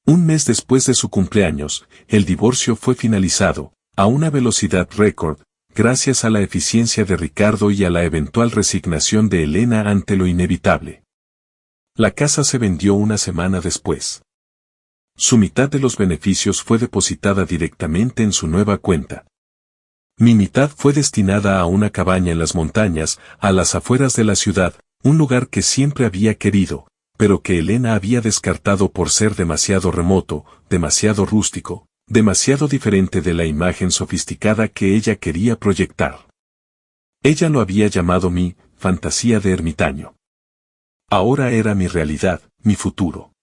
1 mes después de su cumpleaños, el divorcio fue finalizado, a una velocidad récord, gracias a la eficiencia de Ricardo y a la eventual resignación de Elena ante lo inevitable. La casa se vendió 1 semana después. Su mitad de los beneficios fue depositada directamente en su nueva cuenta. Mi mitad fue destinada a una cabaña en las montañas, a las afueras de la ciudad, un lugar que siempre había querido, pero que Elena había descartado por ser demasiado remoto, demasiado rústico, demasiado diferente de la imagen sofisticada que ella quería proyectar. Ella lo había llamado mi fantasía de ermitaño. Ahora era mi realidad, mi futuro.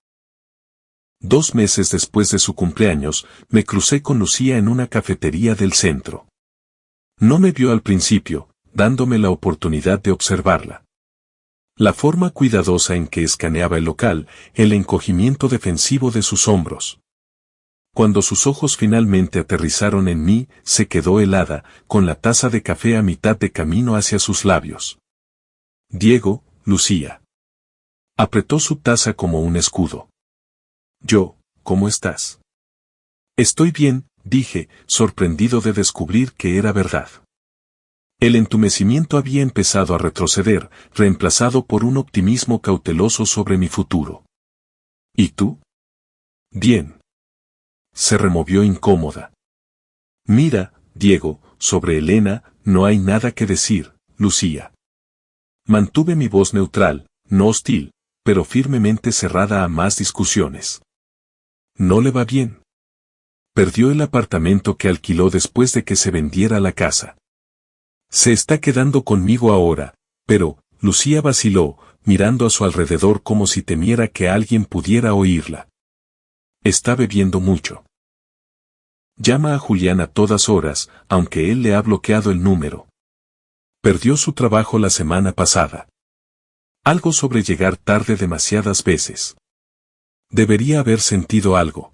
2 meses después de su cumpleaños, me crucé con Lucía en una cafetería del centro. No me vio al principio, dándome la oportunidad de observarla. La forma cuidadosa en que escaneaba el local, el encogimiento defensivo de sus hombros. Cuando sus ojos finalmente aterrizaron en mí, se quedó helada, con la taza de café a mitad de camino hacia sus labios. Diego, Lucía. Apretó su taza como un escudo. Yo, ¿cómo estás? Estoy bien, dije, sorprendido de descubrir que era verdad. El entumecimiento había empezado a retroceder, reemplazado por un optimismo cauteloso sobre mi futuro. ¿Y tú? Bien. Se removió incómoda. Mira, Diego, sobre Elena, no hay nada que decir, Lucía. Mantuve mi voz neutral, no hostil, pero firmemente cerrada a más discusiones. No le va bien. Perdió el apartamento que alquiló después de que se vendiera la casa. Se está quedando conmigo ahora, pero, Lucía vaciló, mirando a su alrededor como si temiera que alguien pudiera oírla. Está bebiendo mucho. Llama a Julián a todas horas, aunque él le ha bloqueado el número. Perdió su trabajo la semana pasada. Algo sobre llegar tarde demasiadas veces. Debería haber sentido algo.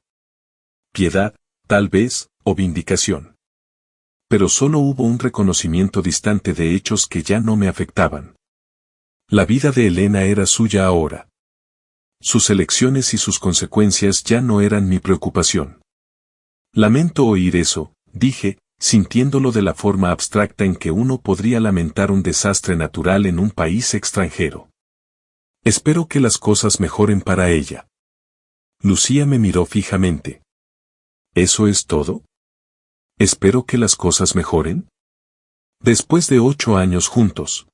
Piedad, tal vez, o vindicación. Pero solo hubo un reconocimiento distante de hechos que ya no me afectaban. La vida de Elena era suya ahora. Sus elecciones y sus consecuencias ya no eran mi preocupación. Lamento oír eso, dije, sintiéndolo de la forma abstracta en que uno podría lamentar un desastre natural en un país extranjero. Espero que las cosas mejoren para ella. Lucía me miró fijamente. ¿Eso es todo? ¿Espero que las cosas mejoren? Después de 8 años juntos.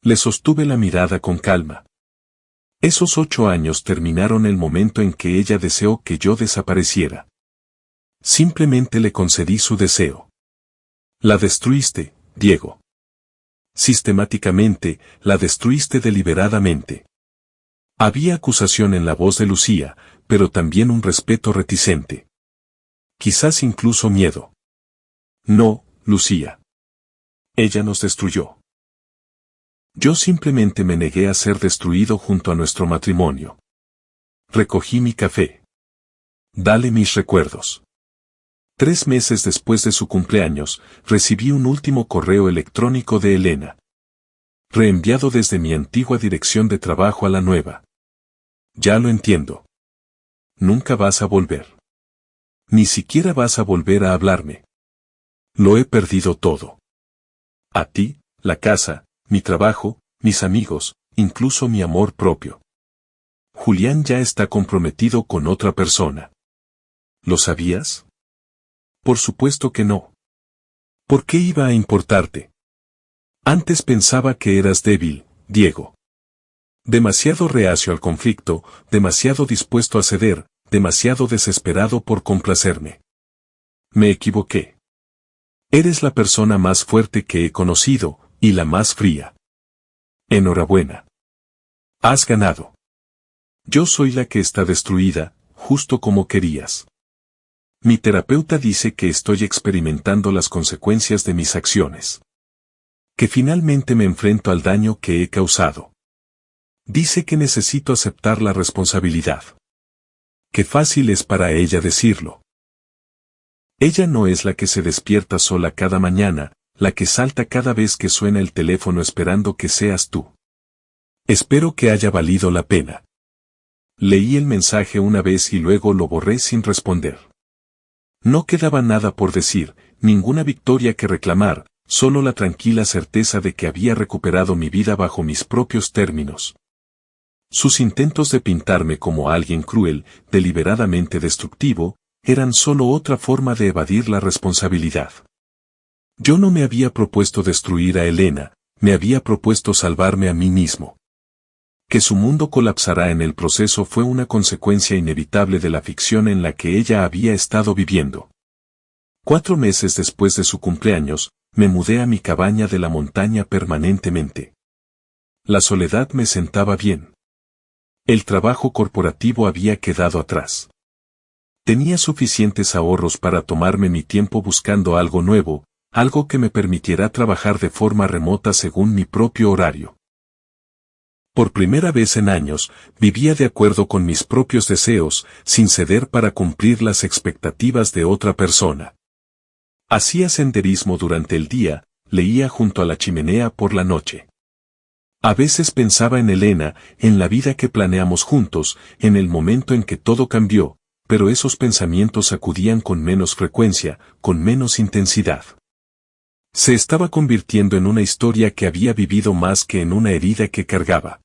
Le sostuve la mirada con calma. Esos 8 años terminaron el momento en que ella deseó que yo desapareciera. Simplemente le concedí su deseo. La destruiste, Diego. Sistemáticamente, la destruiste deliberadamente. Había acusación en la voz de Lucía, pero también un respeto reticente. Quizás incluso miedo. No, Lucía. Ella nos destruyó. Yo simplemente me negué a ser destruido junto a nuestro matrimonio. Recogí mi café. Dale mis recuerdos. 3 meses después de su cumpleaños, recibí un último correo electrónico de Elena. Reenviado desde mi antigua dirección de trabajo a la nueva. Ya lo entiendo. Nunca vas a volver. Ni siquiera vas a volver a hablarme. Lo he perdido todo. A ti, la casa, mi trabajo, mis amigos, incluso mi amor propio. Julián ya está comprometido con otra persona. ¿Lo sabías? Por supuesto que no. ¿Por qué iba a importarte? Antes pensaba que eras débil, Diego. Demasiado reacio al conflicto, demasiado dispuesto a ceder, demasiado desesperado por complacerme. Me equivoqué. Eres la persona más fuerte que he conocido, y la más fría. Enhorabuena. Has ganado. Yo soy la que está destruida, justo como querías. Mi terapeuta dice que estoy experimentando las consecuencias de mis acciones. Que finalmente me enfrento al daño que he causado. Dice que necesito aceptar la responsabilidad. Qué fácil es para ella decirlo. Ella no es la que se despierta sola cada mañana, la que salta cada vez que suena el teléfono esperando que seas tú. Espero que haya valido la pena. Leí el mensaje una vez y luego lo borré sin responder. No quedaba nada por decir, ninguna victoria que reclamar, solo la tranquila certeza de que había recuperado mi vida bajo mis propios términos. Sus intentos de pintarme como alguien cruel, deliberadamente destructivo, eran solo otra forma de evadir la responsabilidad. Yo no me había propuesto destruir a Elena, me había propuesto salvarme a mí mismo. Que su mundo colapsará en el proceso fue una consecuencia inevitable de la ficción en la que ella había estado viviendo. 4 meses después de su cumpleaños, me mudé a mi cabaña de la montaña permanentemente. La soledad me sentaba bien. El trabajo corporativo había quedado atrás. Tenía suficientes ahorros para tomarme mi tiempo buscando algo nuevo, algo que me permitiera trabajar de forma remota según mi propio horario. Por primera vez en años, vivía de acuerdo con mis propios deseos, sin ceder para cumplir las expectativas de otra persona. Hacía senderismo durante el día, leía junto a la chimenea por la noche. A veces pensaba en Elena, en la vida que planeamos juntos, en el momento en que todo cambió, pero esos pensamientos acudían con menos frecuencia, con menos intensidad. Se estaba convirtiendo en una historia que había vivido más que en una herida que cargaba.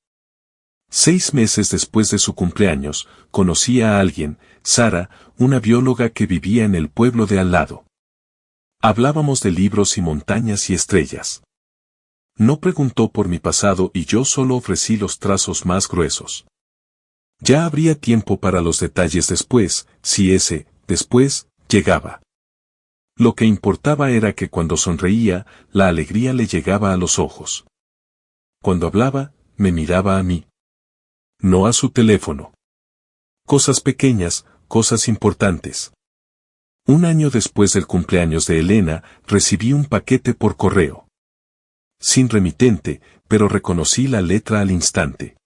6 meses después de su cumpleaños, conocí a alguien, Sara, una bióloga que vivía en el pueblo de al lado. Hablábamos de libros y montañas y estrellas. No preguntó por mi pasado y yo solo ofrecí los trazos más gruesos. Ya habría tiempo para los detalles después, si ese, después, llegaba. Lo que importaba era que cuando sonreía, la alegría le llegaba a los ojos. Cuando hablaba, me miraba a mí. No a su teléfono. Cosas pequeñas, cosas importantes. Un año después del cumpleaños de Elena, recibí un paquete por correo. Sin remitente, pero reconocí la letra al instante.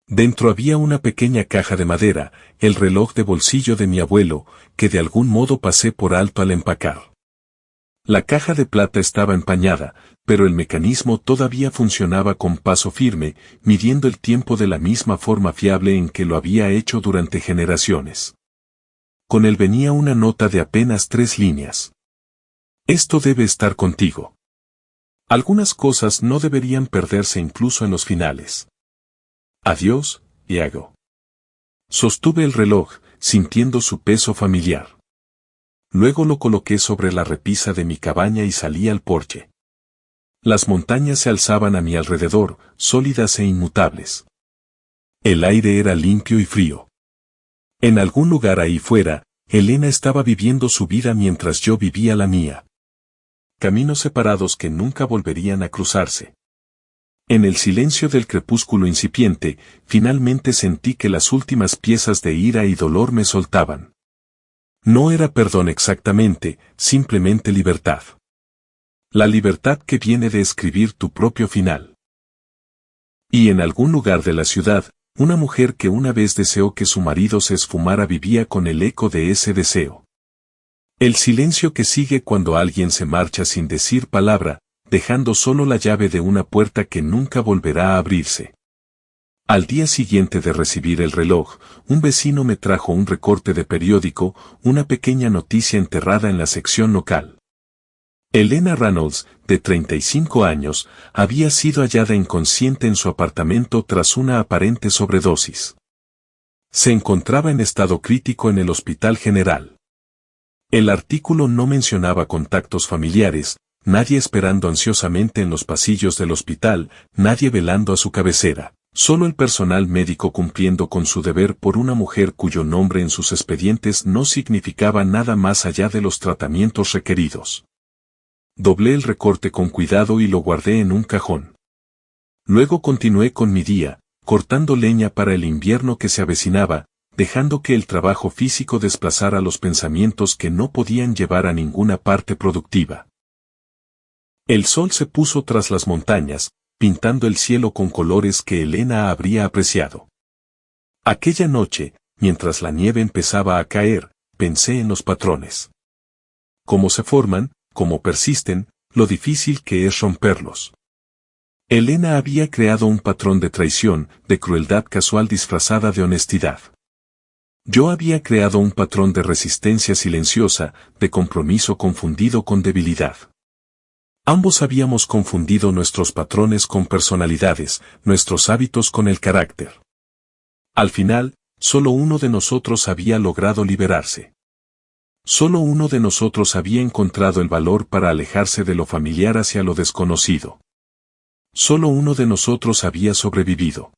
Dentro había una pequeña caja de madera, el reloj de bolsillo de mi abuelo, que de algún modo pasé por alto al empacar. La caja de plata estaba empañada, pero el mecanismo todavía funcionaba con paso firme, midiendo el tiempo de la misma forma fiable en que lo había hecho durante generaciones. Con él venía una nota de apenas 3 líneas. Esto debe estar contigo. Algunas cosas no deberían perderse incluso en los finales. Adiós, Iago. Sostuve el reloj, sintiendo su peso familiar. Luego lo coloqué sobre la repisa de mi cabaña y salí al porche. Las montañas se alzaban a mi alrededor, sólidas e inmutables. El aire era limpio y frío. En algún lugar ahí fuera, Elena estaba viviendo su vida mientras yo vivía la mía. Caminos separados que nunca volverían a cruzarse. En el silencio del crepúsculo incipiente, finalmente sentí que las últimas piezas de ira y dolor me soltaban. No era perdón exactamente, simplemente libertad. La libertad que viene de escribir tu propio final. Y en algún lugar de la ciudad, una mujer que una vez deseó que su marido se esfumara vivía con el eco de ese deseo. El silencio que sigue cuando alguien se marcha sin decir palabra, dejando solo la llave de una puerta que nunca volverá a abrirse. Al día siguiente de recibir el reloj, un vecino me trajo un recorte de periódico, una pequeña noticia enterrada en la sección local. Elena Reynolds, de 35 años, había sido hallada inconsciente en su apartamento tras una aparente sobredosis. Se encontraba en estado crítico en el Hospital General. El artículo no mencionaba contactos familiares, nadie esperando ansiosamente en los pasillos del hospital, nadie velando a su cabecera, solo el personal médico cumpliendo con su deber por una mujer cuyo nombre en sus expedientes no significaba nada más allá de los tratamientos requeridos. Doblé el recorte con cuidado y lo guardé en un cajón. Luego continué con mi día, cortando leña para el invierno que se avecinaba, dejando que el trabajo físico desplazara los pensamientos que no podían llevar a ninguna parte productiva. El sol se puso tras las montañas, pintando el cielo con colores que Elena habría apreciado. Aquella noche, mientras la nieve empezaba a caer, pensé en los patrones. Cómo se forman, cómo persisten, lo difícil que es romperlos. Elena había creado un patrón de traición, de crueldad casual disfrazada de honestidad. Yo había creado un patrón de resistencia silenciosa, de compromiso confundido con debilidad. Ambos habíamos confundido nuestros patrones con personalidades, nuestros hábitos con el carácter. Al final, solo uno de nosotros había logrado liberarse. Solo uno de nosotros había encontrado el valor para alejarse de lo familiar hacia lo desconocido. Solo uno de nosotros había sobrevivido.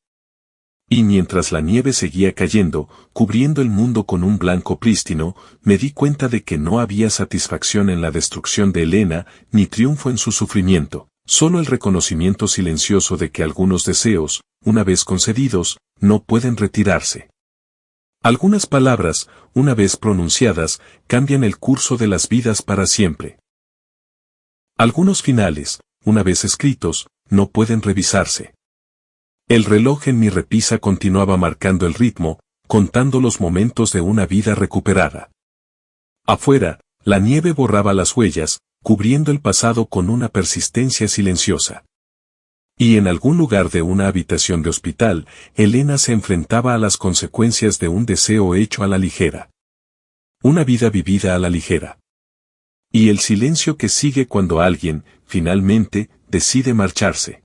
Y mientras la nieve seguía cayendo, cubriendo el mundo con un blanco prístino, me di cuenta de que no había satisfacción en la destrucción de Elena, ni triunfo en su sufrimiento, solo el reconocimiento silencioso de que algunos deseos, una vez concedidos, no pueden retirarse. Algunas palabras, una vez pronunciadas, cambian el curso de las vidas para siempre. Algunos finales, una vez escritos, no pueden revisarse. El reloj en mi repisa continuaba marcando el ritmo, contando los momentos de una vida recuperada. Afuera, la nieve borraba las huellas, cubriendo el pasado con una persistencia silenciosa. Y en algún lugar de una habitación de hospital, Elena se enfrentaba a las consecuencias de un deseo hecho a la ligera. Una vida vivida a la ligera. Y el silencio que sigue cuando alguien, finalmente, decide marcharse.